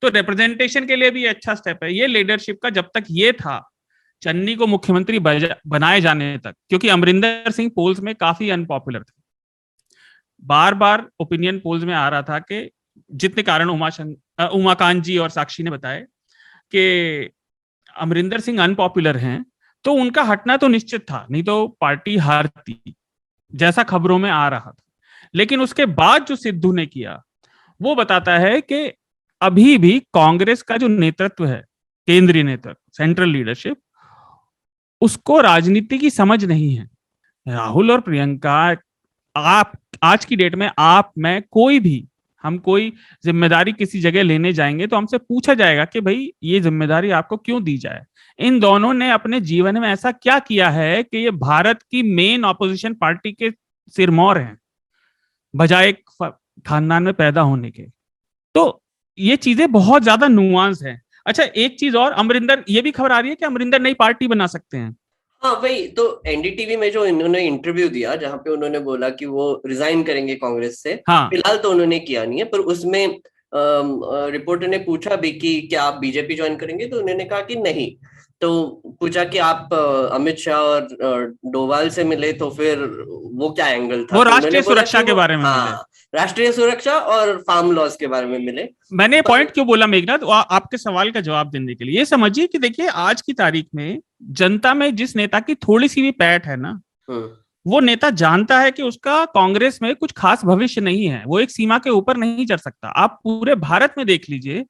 तो रिप्रेजेंटेशन के लिए भी अच्छा स्टेप है ये लीडरशिप का। जब तक ये था, चन्नी को मुख्यमंत्री बनाए जाने तक, क्योंकि अमरिंदर सिंह पोल्स में काफी अनपॉपुलर थे। बार बार ओपिनियन पोल्स में आ रहा था कि जितने कारण उमाकांत जी और साक्षी ने बताए कि अमरिंदर सिंह अनपॉपुलर हैं, तो उनका हटना तो निश्चित था, नहीं तो पार्टी हारती, जैसा खबरों में आ रहा था। लेकिन उसके बाद जो सिद्धू ने किया वो बताता है कि अभी भी कांग्रेस का जो नेतृत्व है, केंद्रीय नेतृत्व, सेंट्रल लीडरशिप, उसको राजनीति की समझ नहीं है। राहुल और प्रियंका, आप आज की डेट में, आप, मैं, कोई भी, हम कोई जिम्मेदारी किसी जगह लेने जाएंगे तो हमसे पूछा जाएगा कि भाई ये जिम्मेदारी आपको क्यों दी जाए। इन दोनों ने अपने जीवन में ऐसा क्या किया है कि ये भारत की मेन ऑपोजिशन पार्टी के सिरमौर हैं, बजाय एक खानदान में पैदा होने के। तो ये चीजें बहुत ज्यादा नुआंस हैं। अच्छा, एक चीज और, अमरिंदर, ये भी खबर आ रही है कि अमरिंदर नई पार्टी बना सकते हैं। हाँ वही तो, एनडीटीवी में जो इन्होंने इंटरव्यू दिया जहां पे उन्होंने बोला कि वो रिजाइन करेंगे कांग्रेस से, हाँ, फिलहाल तो उन्होंने किया नहीं है, पर उसमें रिपोर्टर ने पूछा भी कि क्या आप बीजेपी ज्वाइन करेंगे, तो उन्होंने कहा कि नहीं। तो पूछा कि आप अमित शाह और डोभाल से मिले, तो फिर वो क्या एंगल था? वो राष्ट्रीय सुरक्षा के बारे में मिले, राष्ट्रीय सुरक्षा और फार्म लॉज के बारे में मिले। मैंने पॉइंट क्यों बोला मेघनाथ, आपके सवाल का जवाब देने के लिए। ये समझिए कि देखिए आज की तारीख में जनता में जिस नेता की थोड़ी सी भी पैठ है ना, वो नेता जानता है कि उसका कांग्रेस में कुछ खास भविष्य नहीं है, वो एक सीमा के ऊपर नहीं चढ़ सकता। आप पूरे भारत में देख लीजिए,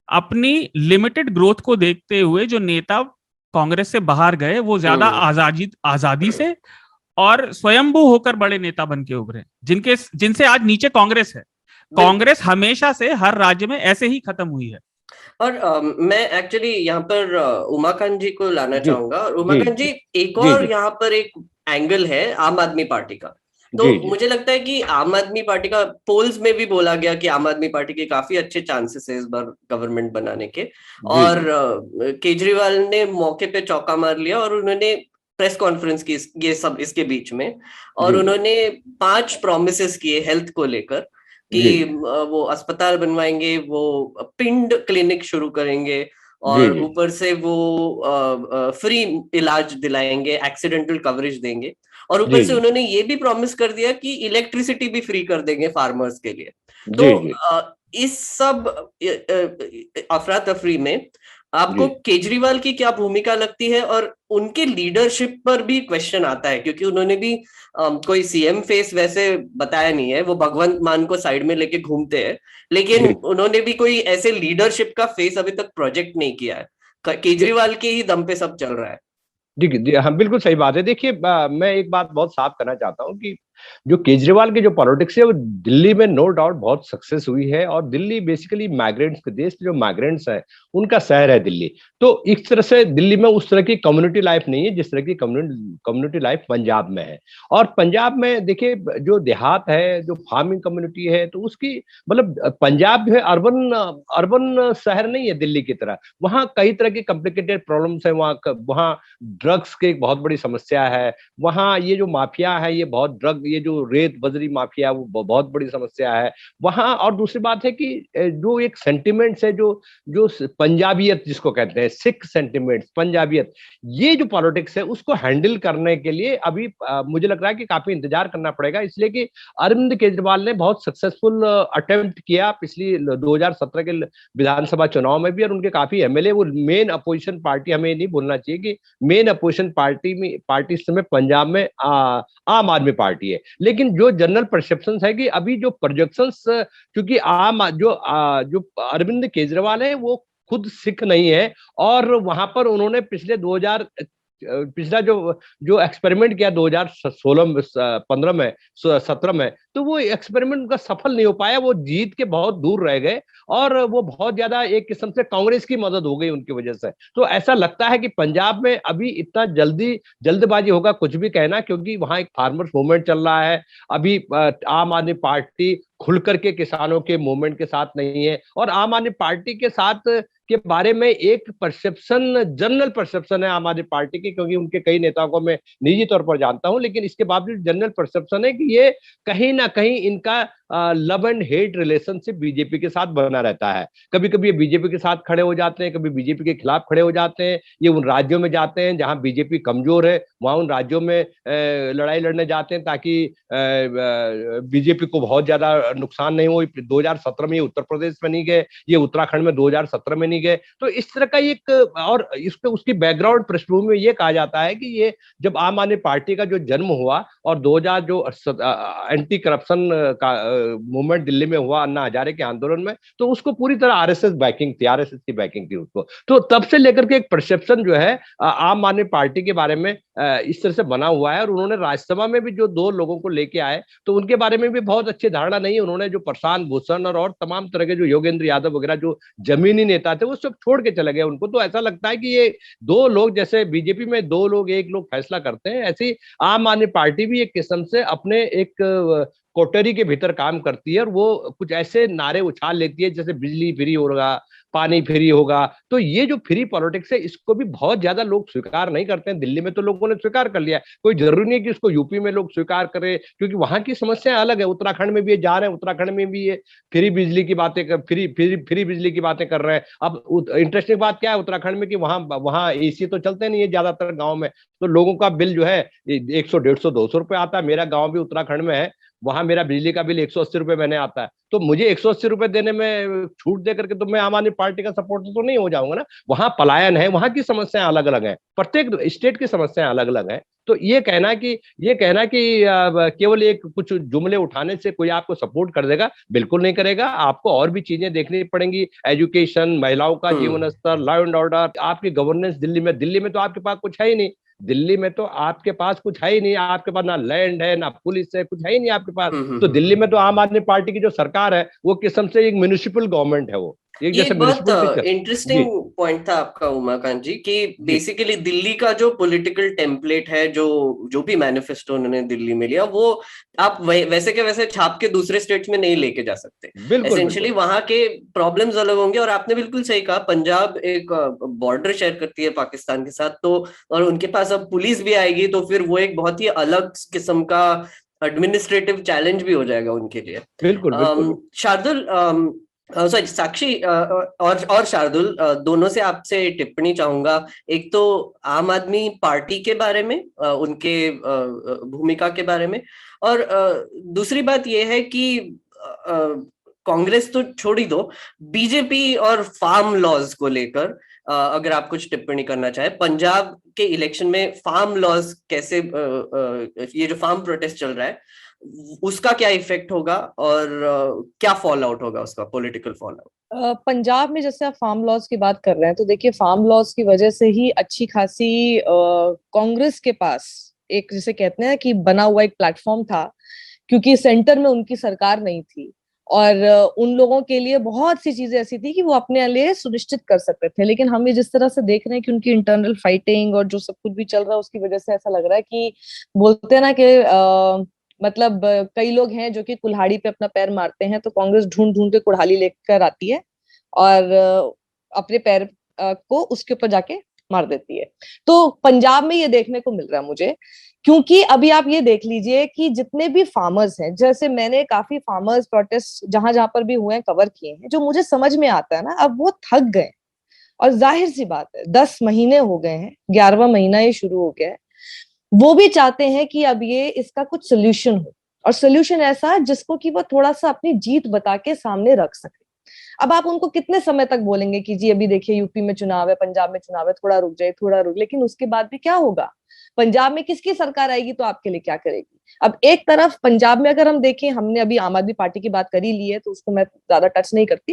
अपनी लिमिटेड ग्रोथ को देखते हुए जो नेता कांग्रेस से बाहर गए, वो ज्यादा आजादी से और स्वयंभू होकर बड़े नेता बन के उभरे, जिनसे आज नीचे कांग्रेस है। कांग्रेस हमेशा से हर राज्य में ऐसे ही खत्म हुई है। और मैं एक्चुअली यहाँ पर उमाकांत जी को लाना चाहूंगा। और उमाकांत जी, एक और यहाँ पर एक एंगल है आम आदमी पार्टी का। तो मुझे लगता है कि आम आदमी पार्टी का, पोल्स में भी बोला गया कि आम आदमी पार्टी के काफी अच्छे चांसेस है इस बार गवर्नमेंट बनाने के। और केजरीवाल ने मौके पे चौका मार लिया और उन्होंने प्रेस कॉन्फ्रेंस की ये सब इसके बीच में, और उन्होंने 5 प्रॉमिसेस किए हेल्थ को लेकर कि वो अस्पताल बनवाएंगे, वो पिंड क्लिनिक शुरू करेंगे, और ऊपर से वो फ्री इलाज दिलाएंगे, एक्सीडेंटल कवरेज देंगे, और ऊपर से उन्होंने ये भी प्रॉमिस कर दिया कि इलेक्ट्रिसिटी भी फ्री कर देंगे फार्मर्स के लिए। तो इस सब अफरा तफरी में आपको केजरीवाल की क्या भूमिका लगती है? और उनके लीडरशिप पर भी क्वेश्चन आता है, क्योंकि उन्होंने भी कोई सीएम फेस वैसे बताया नहीं है, वो भगवंत मान को साइड में लेके घूमते हैं, लेकिन उन्होंने भी कोई ऐसे लीडरशिप का फेस अभी तक प्रोजेक्ट नहीं किया है। केजरीवाल के ही दम पे सब चल रहा है। जी, हाँ, बिल्कुल सही बात है। देखिए, मैं एक बात बहुत साफ करना चाहता हूँ कि जो केजरीवाल की जो पॉलिटिक्स है वो दिल्ली में नो डाउट बहुत सक्सेस हुई है, और दिल्ली बेसिकली माइग्रेंट्स के देश जो माइग्रेंट्स हैं उनका शहर है दिल्ली। तो इस तरह से दिल्ली में उस तरह की कम्युनिटी लाइफ नहीं है जिस तरह की कम्युनिटी लाइफ पंजाब में है। और पंजाब में देखिए, जो देहात है, जो फार्मिंग कम्युनिटी है, तो उसकी मतलब पंजाब जो है अर्बन अर्बन शहर नहीं है दिल्ली की तरह। वहाँ कई तरह की कॉम्प्लिकेटेड प्रॉब्लम्स है। वहाँ ड्रग्स की एक बहुत बड़ी समस्या है। वहाँ ये जो माफिया है, ये बहुत ड्रग, ये जो रेत बजरी माफिया, वो बहुत बड़ी समस्या है वहाँ। और दूसरी बात है कि जो एक सेंटिमेंट्स है, जो जो पंजाबियत जिसको कहते हैं, सिख सेंटिमेंट्स, पंजाबियत, ये जो पॉलिटिक्स है उसको हैंडल करने के लिए अभी मुझे लग रहा है कि काफी इंतजार करना पड़ेगा। इसलिए कि अरविंद केजरीवाल ने बहुत सक्सेसफुल अटेम्प्ट किया पिछली 2017 के विधानसभा चुनाव में भी, और उनके काफी एमएलए, वो मेन अपोजिशन पार्टी, हमें नहीं भूलना चाहिए कि मेन अपोजिशन पार्टी इस समय पंजाब में आम आदमी पार्टी है। लेकिन जो जनरल परसेप्शन है कि अभी जो प्रोजेक्शंस, क्योंकि जो अरविंद केजरीवाल है वो खुद सिख नहीं है, और वहां पर उन्होंने पिछला जो जो एक्सपेरिमेंट किया 2016 15 में 17 में, तो वो एक्सपेरिमेंट उनका सफल नहीं हो पाया। वो जीत के बहुत दूर रह गए, और वो बहुत ज्यादा एक किस्म से कांग्रेस की मदद हो गई उनकी वजह से। तो ऐसा लगता है कि पंजाब में अभी इतना जल्दबाजी होगा कुछ भी कहना, क्योंकि वहां एक फार्मर्स मूवमेंट चल रहा है। अभी आम आदमी पार्टी खुल करके किसानों के मूवमेंट के साथ नहीं है, और आम आदमी पार्टी के साथ के बारे में एक परसेप्शन, जनरल परसेप्शन है आम आदमी पार्टी की, क्योंकि उनके कई नेताओं को मैं निजी तौर पर जानता हूं, लेकिन इसके बावजूद जनरल परसेप्शन है कि ये कहीं ना कहीं इनका love and hate relationship BJP के साथ बना रहता है। कभी कभी ये बीजेपी के साथ खड़े हो जाते हैं, कभी बीजेपी के खिलाफ खड़े हो जाते हैं। ये उन राज्यों में जाते हैं जहां बीजेपी कमजोर है, वहां उन राज्यों में लड़ाई लड़ने जाते हैं ताकि बीजेपी को बहुत ज्यादा नुकसान नहीं हो। 2017 में ये उत्तर प्रदेश में नहीं गए, ये उत्तराखंड में 2017 में नहीं गए। तो इस तरह का एक, और इसके उसकी बैकग्राउंड पृष्ठभूमि में ये कहा जाता है कि ये जब आम आदमी पार्टी का जो जन्म हुआ और 2000 जो एंटी करप्शन का मूवमेंट दिल्ली में हुआ अन्ना हजारे के आंदोलन में, तो उसको पूरी तरह आरएसएस की बैकिंग थी उसको। तो तब से लेकर के एक परसेप्शन जो है आम आदमी पार्टी के बारे में इस तरह से बना हुआ है। और उन्होंने राज्यसभा में भी जो 2 लोगों को लेके आए, तो उनके बारे में भी बहुत अच्छी धारणा नहीं है। उन्होंने जो प्रशांत भूषण और तमाम तरह के जो योगेंद्र यादव वगैरह जो जमीनी नेता थे, वो सब छोड़ के चले गए उनको। तो ऐसा लगता है कि ये 2 लोग, जैसे बीजेपी में 2 लोग 1 लोग फैसला करते हैं, ऐसी आम आदमी पार्टी भी एक किस्म से अपने एक कोटरी के भीतर काम करती है, और वो कुछ ऐसे नारे उछाल लेती है जैसे बिजली फ्री होगा, पानी फ्री होगा। तो ये जो फ्री पॉलिटिक्स है, इसको भी बहुत ज्यादा लोग स्वीकार नहीं करते हैं। दिल्ली में तो लोगों ने स्वीकार कर लिया, कोई जरूरी नहीं कि इसको यूपी में लोग स्वीकार करें, क्योंकि वहां की समस्या अलग है। उत्तराखंड में भी ये जा रहे हैं, उत्तराखंड में भी ये फ्री बिजली की बातें फ्री बिजली की बातें कर रहे हैं। अब इंटरेस्टिंग बात क्या है उत्तराखंड में कि वहां एसी तो चलते नहीं है ज्यादातर गाँव में, तो लोगों का बिल जो है 100, 150, 200 रुपए आता है। मेरा गाँव भी उत्तराखंड में है, वहां मेरा बिजली का बिल 180 रुपए महीने आता है। तो मुझे 180 रुपए देने में छूट दे करके तो मैं आम आदमी पार्टी का सपोर्टर तो नहीं हो जाऊंगा ना। वहां पलायन है, वहां की समस्याएं अलग अलग हैं, प्रत्येक स्टेट की समस्याएं अलग अलग हैं। तो ये कहना कि केवल एक कुछ जुमले उठाने से कोई आपको सपोर्ट कर देगा, बिल्कुल नहीं करेगा। आपको और भी चीजें देखनी पड़ेंगी, एजुकेशन, महिलाओं का जीवन स्तर, लॉ एंड ऑर्डर, आपकी गवर्नेंस। दिल्ली में तो आपके पास कुछ है ही नहीं। दिल्ली में तो आपके पास कुछ है ही नहीं, आपके पास ना लैंड है, ना पुलिस है, कुछ है ही नहीं आपके पास। तो दिल्ली में तो आम आदमी पार्टी की जो सरकार है वो किस्म से एक म्युनिसिपल गवर्नमेंट है। वो ये बहुत इंटरेस्टिंग पॉइंट था आपका उमाकांत जी, कि बेसिकली दिल्ली का जो पॉलिटिकल टेम्पलेट है, जो भी मैनिफेस्टो उन्होंने दिल्ली में लिया, वो आप वैसे के वैसे छाप के दूसरे स्टेट्स में नहीं लेके जा सकते। एसेंशियली वहां के प्रॉब्लम्स अलग होंगे। और आपने बिल्कुल सही कहा, पंजाब एक बॉर्डर शेयर करती है पाकिस्तान के साथ, तो और उनके पास अब पुलिस भी आएगी, तो फिर वो एक बहुत ही अलग किस्म का एडमिनिस्ट्रेटिव चैलेंज भी हो जाएगा उनके लिए। बिल्कुल। शार्दुल, सॉरी साक्षी और शार्दुल, दोनों से आपसे टिप्पणी चाहूंगा। एक तो आम आदमी पार्टी के बारे में, उनके भूमिका के बारे में, और दूसरी बात यह है कि कांग्रेस तो छोड़ ही दो, बीजेपी और फार्म लॉज को लेकर अगर आप कुछ टिप्पणी करना चाहे। पंजाब के इलेक्शन में फार्म लॉज कैसे, ये जो फार्म प्रोटेस्ट चल रहा है, उसका क्या इफेक्ट होगा और क्या फॉल आउट होगा उसका, पॉलिटिकल फॉल आउट? पंजाब में जैसे आप फार्म लॉज की बात कर रहे हैं, तो देखिए फार्म लॉज की वजह से ही अच्छी खासी कांग्रेस के पास एक, जिसे कहते हैं कि बना हुआ एक प्लेटफॉर्म था, क्योंकि सेंटर में उनकी सरकार नहीं थी और उन लोगों के लिए बहुत सी चीजें ऐसी थी कि वो अपने लिए सुनिश्चित कर सकते थे। लेकिन हम ये जिस तरह से देख रहे हैं कि उनकी इंटरनल फाइटिंग और जो सब कुछ भी चल रहा है उसकी वजह से ऐसा लग रहा है कि बोलते हैं ना कि मतलब कई लोग हैं जो कि कुल्हाड़ी पे अपना पैर मारते हैं, तो कांग्रेस ढूंढ ढूंढ के कुल्हाड़ी लेकर आती है और अपने पैर को उसके ऊपर जाके मार देती है। तो पंजाब में ये देखने को मिल रहा है मुझे, क्योंकि अभी आप ये देख लीजिए कि जितने भी फार्मर्स हैं, जैसे मैंने काफी फार्मर्स प्रोटेस्ट जहां जहां पर भी हुए हैं कवर किए हैं, जो मुझे समझ में आता है ना, अब वो थक गए। और जाहिर सी बात है 10 महीने हो गए हैं, 11वां महीना ये शुरू हो गया है, वो भी चाहते हैं कि अब ये इसका कुछ सोल्यूशन हो, और सोल्यूशन ऐसा जिसको कि वो थोड़ा सा अपनी जीत बता के सामने रख सके। अब आप उनको कितने समय तक बोलेंगे कि जी अभी देखिए यूपी में चुनाव है, पंजाब में चुनाव है, थोड़ा रुक जाए, थोड़ा रुक, लेकिन उसके बाद भी क्या होगा? पंजाब में किसकी सरकार आएगी तो आपके लिए क्या करेगी? अब एक तरफ पंजाब में अगर हम देखें, हमने अभी आम आदमी पार्टी की बात करी ली है तो उसको मैं ज्यादा टच नहीं करती,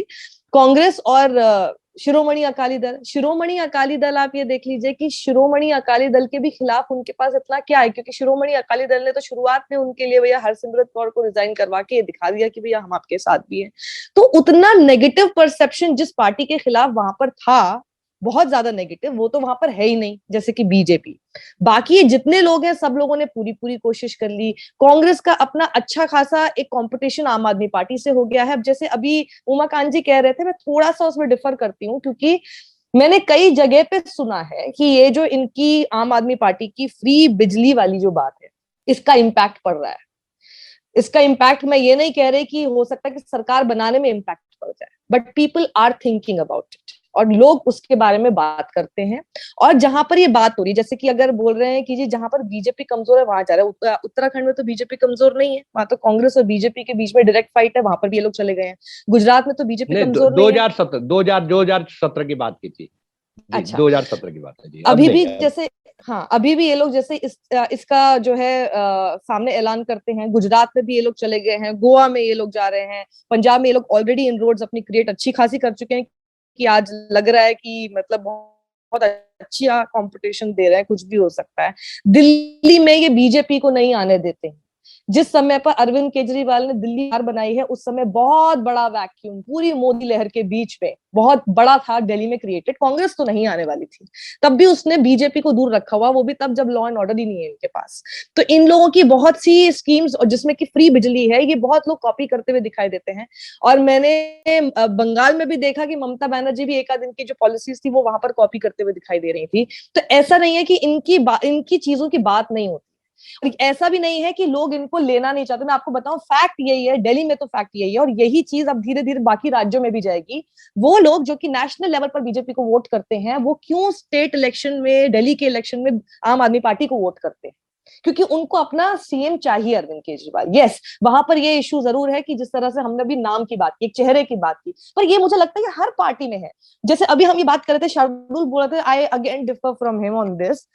कांग्रेस और शिरोमणि अकाली दल। शिरोमणि अकाली दल आप ये देख लीजिए कि शिरोमणि अकाली दल के भी खिलाफ उनके पास इतना क्या है, क्योंकि शिरोमणि अकाली दल ने तो शुरुआत में उनके लिए भैया हरसिमरत कौर को रिजाइन करवा के दिखा दिया कि भैया हम आपके साथ भी हैं। तो उतना नेगेटिव परसेप्शन जिस पार्टी के खिलाफ वहां पर था, बहुत ज्यादा नेगेटिव, वो तो वहां पर है ही नहीं, जैसे कि बीजेपी। बाकी जितने लोग हैं सब लोगों ने पूरी पूरी कोशिश कर ली। कांग्रेस का अपना अच्छा खासा एक कंपटीशन आम आदमी पार्टी से हो गया है। अब जैसे अभी उमाकांत जी कह रहे थे, मैं थोड़ा सा उसमें डिफर करती हूँ, क्योंकि मैंने कई जगह पे सुना है कि ये जो इनकी आम आदमी पार्टी की फ्री बिजली वाली जो बात है, इसका इम्पैक्ट पड़ रहा है। इसका इम्पैक्ट मैं ये नहीं कह रही कि हो सकता है कि सरकार बनाने में इम्पैक्ट पड़ जाए, but people are thinking about it और लोग उसके बारे में बात करते हैं। और जहां पर ये बात हो रही है, जैसे कि अगर बोल रहे हैं कि जी जहां पर बीजेपी कमजोर है वहां जा रहा है, उत्तराखंड में तो बीजेपी कमजोर नहीं है, वहां तो कांग्रेस और बीजेपी के बीच में डायरेक्ट फाइट है, वहां पर भी ये लोग चले गए हैं। गुजरात में तो बीजेपी कमजोर नहीं है। 2017 की बात की थी। अच्छा, 2017 की बात है जी। अभी भी जैसे, हाँ अभी भी ये लोग जैसे इसका जो है सामने ऐलान करते हैं। गुजरात में भी ये लोग चले गए हैं, गोवा में ये लोग जा रहे हैं, पंजाब में ये लोग ऑलरेडी इनरोड्स अपनी क्रिएट अच्छी खासी कर चुके हैं कि आज लग रहा है कि मतलब बहुत अच्छा कंपटीशन दे रहे हैं, कुछ भी हो सकता है। दिल्ली में ये बीजेपी को नहीं आने देते हैं। जिस समय पर अरविंद केजरीवाल ने दिल्ली हार बनाई है, उस समय बहुत बड़ा वैक्यूम पूरी मोदी लहर के बीच में बहुत बड़ा था दिल्ली में क्रिएटेड। कांग्रेस तो नहीं आने वाली थी, तब भी उसने बीजेपी को दूर रखा हुआ, वो भी तब जब लॉ एंड ऑर्डर ही नहीं है इनके पास। तो इन लोगों की बहुत सी स्कीम्स, और जिसमें कि फ्री बिजली है, ये बहुत लोग कॉपी करते हुए दिखाई देते हैं। और मैंने बंगाल में भी देखा कि ममता बनर्जी भी एक आध दिन की जो पॉलिसीज थी वो वहां पर कॉपी करते हुए दिखाई दे रही थी। तो ऐसा नहीं है कि इनकी चीजों की बात नहीं होती, और ऐसा भी नहीं है कि लोग इनको लेना नहीं चाहते। मैं आपको बताऊं, फैक्ट यही है, दिल्ली में तो फैक्ट यही है, और यही चीज अब धीरे धीरे बाकी राज्यों में भी जाएगी। वो लोग जो कि नेशनल लेवल पर बीजेपी को वोट करते हैं, वो क्यों स्टेट इलेक्शन में, दिल्ली के इलेक्शन में आम आदमी पार्टी को वोट करते हैं? क्योंकि उनको अपना सीएम चाहिए अरविंद केजरीवाल। यस, वहां पर ये इशू जरूर है कि जिस तरह से हमने अभी नाम की बात की, एक चेहरे की बात की, पर ये मुझे लगता है कि हर पार्टी में है। जैसे अभी हम ये बात कर रहे थे, शार्दुल बोल रहे थे, I again differ from him on this.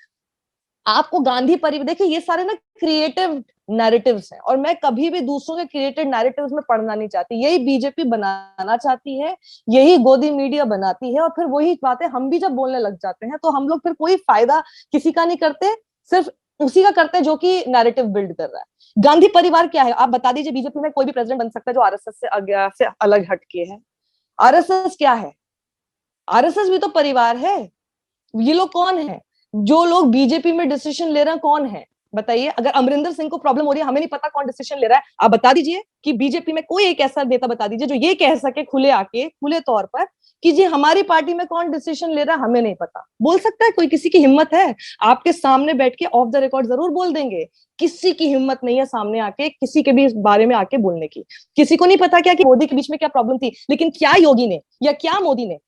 आपको गांधी परिवार, देखिए ये सारे ना क्रिएटिव नैरेटिव्स हैं, और मैं कभी भी दूसरों के क्रिएटेड नैरेटिव्स में पढ़ना नहीं चाहती। यही बीजेपी बनाना चाहती है, यही गोदी मीडिया बनाती है, और फिर वही बातें हम भी जब बोलने लग जाते हैं तो हम लोग फिर कोई फायदा किसी का नहीं करते, सिर्फ उसी का करते हैं जो कि नैरेटिव बिल्ड कर रहा है। गांधी परिवार क्या है आप बता दीजिए? बीजेपी में कोई भी प्रेसिडेंट बन सकता है जो आरएसएस से अलग हटके है। आरएसएस क्या है? आरएसएस भी तो परिवार है। ये लोग कौन है? जो लोग बीजेपी में डिसीजन ले रहे हैं कौन है बताइए? अगर अमरिंदर सिंह को प्रॉब्लम हो रही है, हमें नहीं पता कौन डिसीजन ले रहा है, आप बता दीजिए कि बीजेपी में कोई एक ऐसा नेता बता दीजिए जो ये कह सके खुले तौर पर कि जी हमारी पार्टी में कौन डिसीजन ले रहा है हमें नहीं पता। बोल सकता है कोई? किसी की हिम्मत है? आपके सामने बैठ के ऑफ द रिकॉर्ड जरूर बोल देंगे, किसी की हिम्मत नहीं है सामने आके किसी के भी इस बारे में आके बोलने की। किसी को नहीं पता क्या कि मोदी के बीच में क्या प्रॉब्लम थी, लेकिन क्या योगी ने या क्या मोदी ने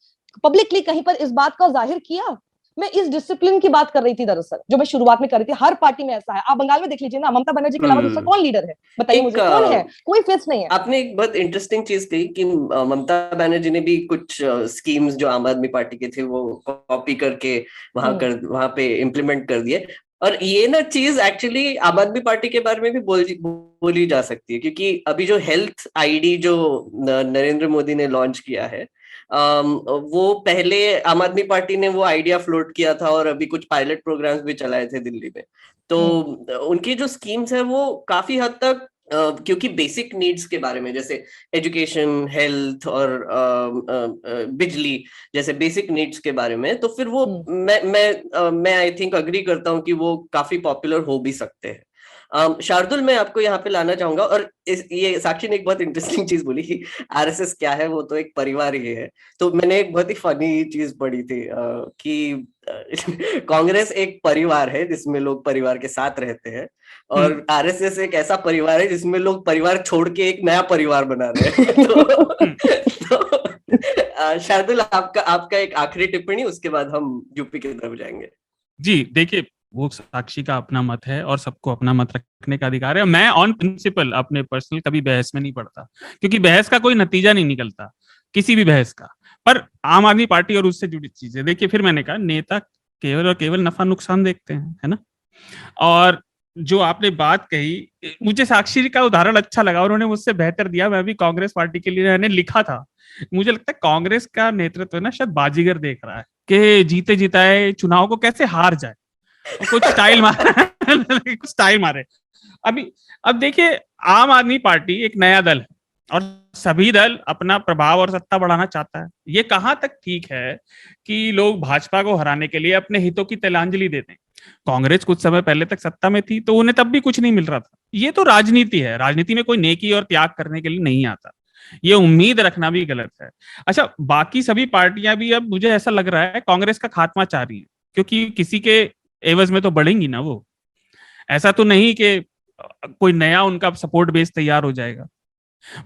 पब्लिकली कहीं पर इस बात का जाहिर किया? मैं इस डिसिप्लिन की बात कर रही थी दरअसल, जो मैं शुरुआत में कर रही थी। हर पार्टी में ऐसा है। आप बंगाल में देख लीजिए ना, ममता बनर्जी के अलावा दूसरा कौन लीडर है बताइए मुझे? कौन है? कोई फेस नहीं है। आपने एक बहुत इंटरेस्टिंग चीज कही कि ममता बनर्जी ने भी कुछ स्कीम्स जो आम आदमी पार्टी के थे वो कॉपी करके वहां पे इम्प्लीमेंट कर दिए। और ये ना चीज एक्चुअली आम आदमी पार्टी के बारे में भी बोली जा सकती है, क्योंकि अभी जो हेल्थ आईडी जो नरेंद्र मोदी ने लॉन्च किया है, वो पहले आम आदमी पार्टी ने वो आइडिया फ्लोट किया था और अभी कुछ पायलट प्रोग्राम्स भी चलाए थे दिल्ली में। तो उनकी जो स्कीम्स है वो काफी हद तक क्योंकि बेसिक नीड्स के बारे में, जैसे एजुकेशन, हेल्थ और बिजली जैसे बेसिक नीड्स के बारे में, तो फिर वो मैं आई थिंक अग्री करता हूँ कि वो काफी पॉपुलर हो भी सकते हैं। शार्दुल, मैं आपको यहाँ पे लाना चाहूंगा, और ये साक्षी ने एक बहुत इंटरेस्टिंग चीज बोली कि आरएसएस क्या है, वो तो एक परिवार ही है। तो मैंने एक बहुत ही फनी चीज पढ़ी थी कि कांग्रेस एक परिवार है जिसमें लोग परिवार के साथ रहते हैं, और आरएसएस एक ऐसा परिवार है जिसमें लोग परिवार छोड़ के एक नया परिवार बना रहे हैं। तो शार्दुल, आपका एक आखिरी टिप्पणी, उसके बाद हम यूपी की तरफ जाएंगे। जी देखिए, वो साक्षी का अपना मत है और सबको अपना मत रखने का अधिकार है। मैं ऑन प्रिंसिपल अपने पर्सनल कभी बहस में नहीं पड़ता, क्योंकि बहस का कोई नतीजा नहीं निकलता किसी भी बहस का। पर आम आदमी पार्टी और उससे जुड़ी चीजें देखिए, फिर मैंने कहा नेता केवल और केवल नफा नुकसान देखते हैं, है ना। और जो आपने बात कही, मुझे साक्षी का उदाहरण अच्छा लगा, उन्होंने मुझसे बेहतर दिया। मैं भी कांग्रेस पार्टी के लिए मैंने लिखा था, मुझे लगता है कांग्रेस का नेतृत्व ना शायद बाजीगर देख रहा है कि जीते जिताए चुनाव को कैसे हार जाए, कुछ स्टाइल मारे कुछ स्टाइल मारे। अब देखिए, आम आदमी पार्टी एक नया दल है और सभी दल अपना प्रभाव और सत्ता बढ़ाना चाहता है। ये कहां तक ठीक है कि लोग भाजपा को हराने के लिए अपने हितों की तिलांजलि देते हैं। कांग्रेस कुछ समय पहले तक सत्ता में थी तो उन्हें तब भी कुछ नहीं मिल रहा था। ये तो राजनीति है, राजनीति में कोई नेकी और त्याग करने के लिए नहीं आता, ये उम्मीद रखना भी गलत है। अच्छा, बाकी सभी पार्टियां भी अब मुझे ऐसा लग रहा है कांग्रेस का खात्मा चाह रही है, क्योंकि किसी के एवज में तो बढ़ेंगी ना वो। ऐसा तो नहीं कि कोई नया उनका सपोर्ट बेस तैयार हो जाएगा।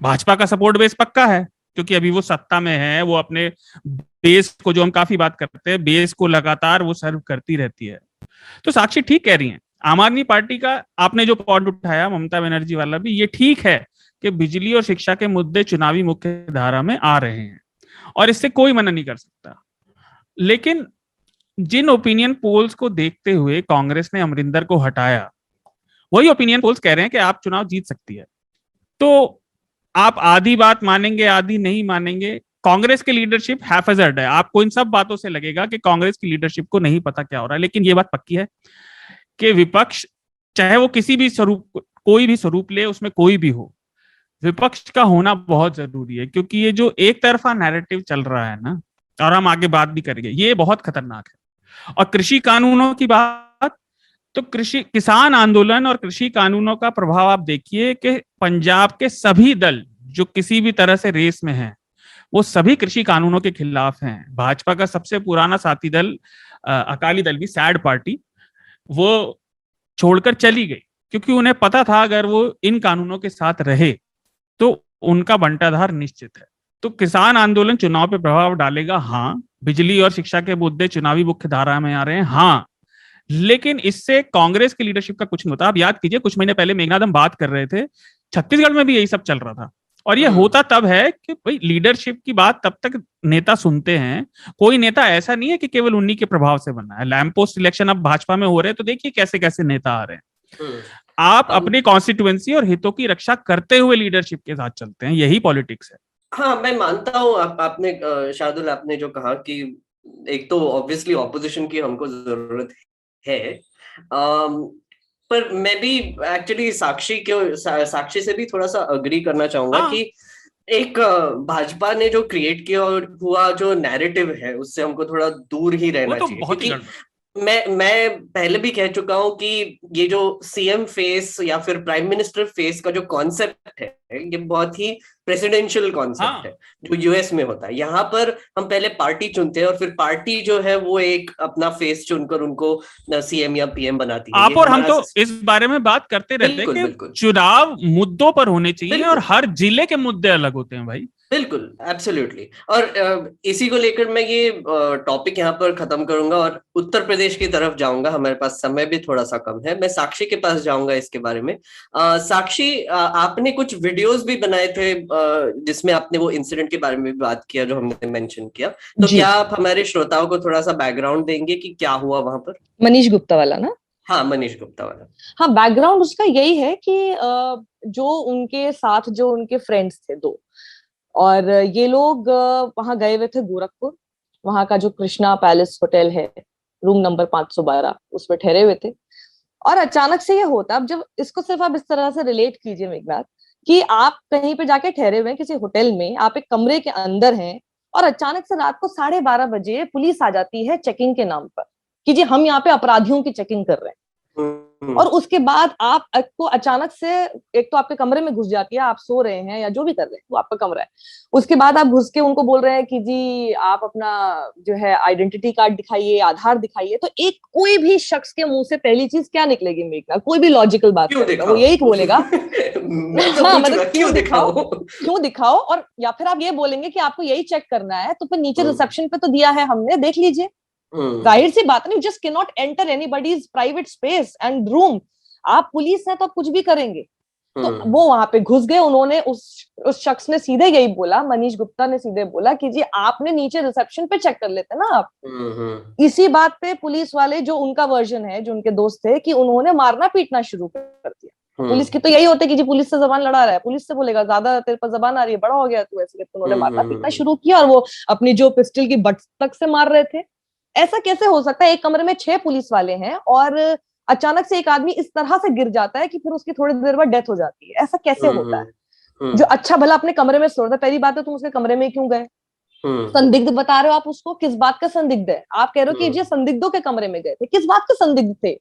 भाजपा का सपोर्ट बेस पक्का है, क्योंकि अभी वो सत्ता में है, वो अपने बेस को, जो हम काफी बात करते हैं, बेस को लगातार वो सर्व करती रहती है। तो साक्षी ठीक कह रही हैं। आम आदमी पार्टी का आपने जो पॉइंट उठाया, ममता बनर्जी वाला भी, ये ठीक है कि बिजली और शिक्षा के मुद्दे चुनावी मुख्य धारा में आ रहे हैं और इससे कोई मना नहीं कर सकता। लेकिन जिन ओपिनियन पोल्स को देखते हुए कांग्रेस ने अमरिंदर को हटाया, वही ओपिनियन पोल्स कह रहे हैं कि आप चुनाव जीत सकती है। तो आप आधी बात मानेंगे, आधी नहीं मानेंगे। कांग्रेस की लीडरशिप हैफेजर्ड है। आपको इन सब बातों से लगेगा कि कांग्रेस की लीडरशिप को नहीं पता क्या हो रहा है, लेकिन ये बात पक्की है कि विपक्ष, चाहे वो किसी भी स्वरूप, कोई भी स्वरूप ले, उसमें कोई भी हो, विपक्ष का होना बहुत जरूरी है। क्योंकि ये जो एक तरफा नैरेटिव चल रहा है ना, और हम आगे बात भी करेंगे, ये बहुत खतरनाक है। और कृषि कानूनों की बात, तो किसान आंदोलन और कृषि कानूनों का प्रभाव आप देखिए कि पंजाब के सभी दल जो किसी भी तरह से रेस में हैं, वो सभी कृषि कानूनों के खिलाफ हैं। भाजपा का सबसे पुराना साथी दल अकाली दल भी, सैड पार्टी, वो छोड़कर चली गई, क्योंकि उन्हें पता था अगर वो इन कानूनों के साथ रहे तो उनका बंटाधार निश्चित है। तो किसान आंदोलन चुनाव पे प्रभाव डालेगा, हाँ। बिजली और शिक्षा के मुद्दे चुनावी मुख्य धारा में आ रहे हैं, हाँ। लेकिन इससे कांग्रेस की लीडरशिप का कुछ नहीं होता। आप याद कीजिए, कुछ महीने पहले मेघनाथ हम बात कर रहे थे, छत्तीसगढ़ में भी यही सब चल रहा था। और ये होता तब है कि भाई लीडरशिप की बात तब तक नेता सुनते हैं। कोई नेता ऐसा नहीं है कि केवल उन्हीं के प्रभाव से बना है। लैंप पोस्ट इलेक्शन अब भाजपा में हो रहे हैं, तो देखिए कैसे कैसे नेता आ रहे हैं। आप अपनी कॉन्स्टिट्यूएंसी और हितों की रक्षा करते हुए लीडरशिप के साथ चलते हैं, यही पॉलिटिक्स है। हाँ, मैं मानता हूँ आपने शार्दुल, आपने जो कहा कि एक तो ऑब्वियसली ऑपोजिशन की हमको जरूरत है, पर मैं भी एक्चुअली साक्षी से भी थोड़ा सा अग्री करना चाहूंगा कि एक भाजपा ने जो क्रिएट किया हुआ जो नैरेटिव है, उससे हमको थोड़ा दूर ही रहना चाहिए। क्योंकि मैं पहले भी कह चुका हूं कि ये जो सीएम फेस या फिर प्राइम मिनिस्टर फेस का जो कॉन्सेप्ट है, ये बहुत ही प्रेसिडेंशियल कॉन्सेप्ट है जो यूएस में होता है। यहाँ पर हम पहले पार्टी चुनते हैं और फिर पार्टी जो है वो एक अपना फेस चुनकर उनको सीएम या पीएम बनाती है। आप और हम तो इस बारे में बात करते रहते हैं कि चुनाव मुद्दों पर होने चाहिए और हर जिले के मुद्दे अलग होते हैं भाई। बिल्कुल, एब्सोल्युटली। और इसी को लेकर मैं ये टॉपिक यहाँ पर खत्म करूंगा और उत्तर प्रदेश की तरफ जाऊंगा। हमारे पास समय भी थोड़ा सा कम है। मैं साक्षी के पास जाऊंगा इसके बारे में। साक्षी, आपने कुछ वीडियोस भी बनाए थे जिसमें आपने वो इंसिडेंट के बारे में भी बात किया जो हमने मेंशन किया। तो क्या आप हमारे श्रोताओं को थोड़ा सा बैकग्राउंड देंगे कि क्या हुआ वहां पर? मनीष गुप्ता वाला ना? हाँ, मनीष गुप्ता वाला। हाँ, बैकग्राउंड उसका यही है कि जो उनके साथ जो उनके फ्रेंड्स थे दो, और ये लोग वहां गए हुए थे गोरखपुर, वहां का जो कृष्णा पैलेस होटल है, रूम नंबर 512, उसमें ठहरे हुए थे। और अचानक से ये होता, अब जब इसको सिर्फ आप इस तरह से रिलेट कीजिए मेघनाथ, कि आप कहीं पे जाके ठहरे हुए हैं किसी होटल में, आप एक कमरे के अंदर हैं, और अचानक से रात को 12:30 बजे पुलिस आ जाती है चेकिंग के नाम पर कि जी हम यहाँ पे अपराधियों की चेकिंग कर रहे हैं। और उसके बाद आपको अचानक से, एक तो आपके कमरे में घुस जाती है, आप सो रहे हैं या जो भी कर रहे हैं, वो आपका कमरा है, उसके बाद आप घुस के उनको बोल रहे हैं कि जी आप अपना जो है आइडेंटिटी कार्ड दिखाइए, आधार दिखाइए। तो एक कोई भी शख्स के मुंह से पहली चीज क्या निकलेगी मेघना, कोई भी लॉजिकल बात करेगा, वो यही बोलेगा हाँ, मतलब क्यों दिखाओ, और या फिर आप ये बोलेंगे कि आपको यही चेक करना है, तो फिर नीचे रिसेप्शन पे तो दिया है हमने, देख लीजिए। जाहिर सी बात नहीं, just can not enter anybody's private space and room. आप पुलिस हैं तो आप कुछ भी करेंगे। तो वो वहां पे घुस गए, उन्होंने उस शख्स ने सीधे यही बोला, मनीष गुप्ता ने सीधे बोला कि जी आपने नीचे रिसेप्शन पे चेक कर लेते ना आप। इसी बात पे पुलिस वाले, जो उनका वर्जन है, जो उनके दोस्त थे, कि उन्होंने मारना पीटना शुरू कर दिया। पुलिस की तो यही होता है कि जी पुलिस से जबान लड़ा रहा है, पुलिस से बोलेगा ज्यादा तेरे पर जबान आ रही है, बड़ा हो गया तू, ऐसे करके उन्होंने मारना पीटना शुरू किया, और वो अपनी जो पिस्टल की बट तक से मार रहे थे। ऐसा कैसे हो सकता है, एक कमरे में 6 पुलिस वाले हैं और अचानक से एक आदमी इस तरह से गिर जाता है कि फिर उसकी थोड़ी देर बाद डेथ हो जाती है? ऐसा कैसे होता है? जो अच्छा भला अपने कमरे में सो रहा था, पहली बात है तुम उसके कमरे में क्यों गए? संदिग्ध बता रहे हो आप उसको, किस बात का संदिग्ध है? आप कह रहे हो कि ये संदिग्धों के कमरे में गए थे, किस बात के संदिग्ध थे?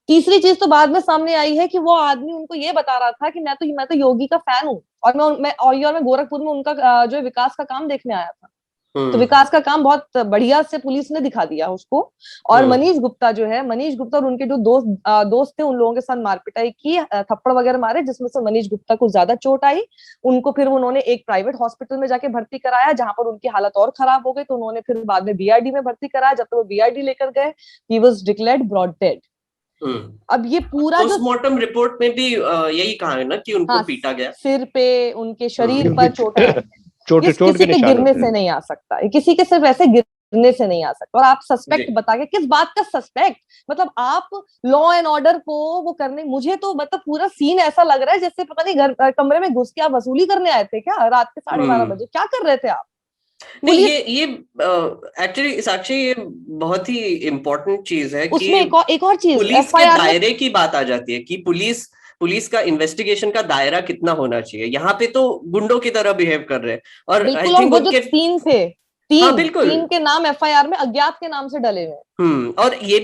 तीसरी चीज तो बाद में सामने आई है कि वो आदमी उनको ये बता रहा था कि मैं तो योगी का फैन हूँ, और मैं गोरखपुर में उनका जो विकास का काम देखने आया था। तो विकास का काम बहुत बढ़िया से पुलिस ने दिखा दिया उसको। और मनीष गुप्ता और उनके जो दोस्त थे, उन लोगों के साथ मारपिटाई की, थप्पड़ वगैरह मारे, जिसमें से मनीष गुप्ता को ज्यादा चोट आई। उनको फिर उन्होंने एक प्राइवेट हॉस्पिटल में जाके भर्ती कराया, जहां पर उनकी हालत और खराब हो गई, तो उन्होंने फिर बाद में बीआरडी में भर्ती कराया। जब तक वो बीआरडी लेकर गए, he was declared broad dead. अब ये पूरा पोस्टमार्टम रिपोर्ट में भी यही कहा है ना कि उनको पीटा गया, सिर पे, उनके शरीर पर चोट आई। चोट किसी के गिरने से नहीं आ सकता, किसी के सिर्फ ऐसे गिरने से नहीं आ सकता। और आप सस्पेक्ट बता के, किस बात का सस्पेक्ट? मतलब आप लॉ एंड ऑर्डर को वो करने, मुझे तो मतलब पूरा सीन ऐसा लग रहा है जैसे पता नहीं घर कमरे में घुस के आप वसूली करने आए थे क्या रात के 12:30 बजे? क्या कर रहे थे आप? नहीं, ये एक्चुअली साक्षी, ये बहुत ही इम्पोर्टेंट चीज है कि उसमें एक और चीज, पुलिस के दायरे की बात आ जाती है कि पुलिस का इन्वेस्टिगेशन का दायरा कितना होना चाहिए। यहाँ पे तो गुंडों की तरह बिहेव कर रहे हैं। और आई थिंक उनके 3 थे, तीन के नाम एफआईआर में अज्ञात के नाम से डले हुए। और ये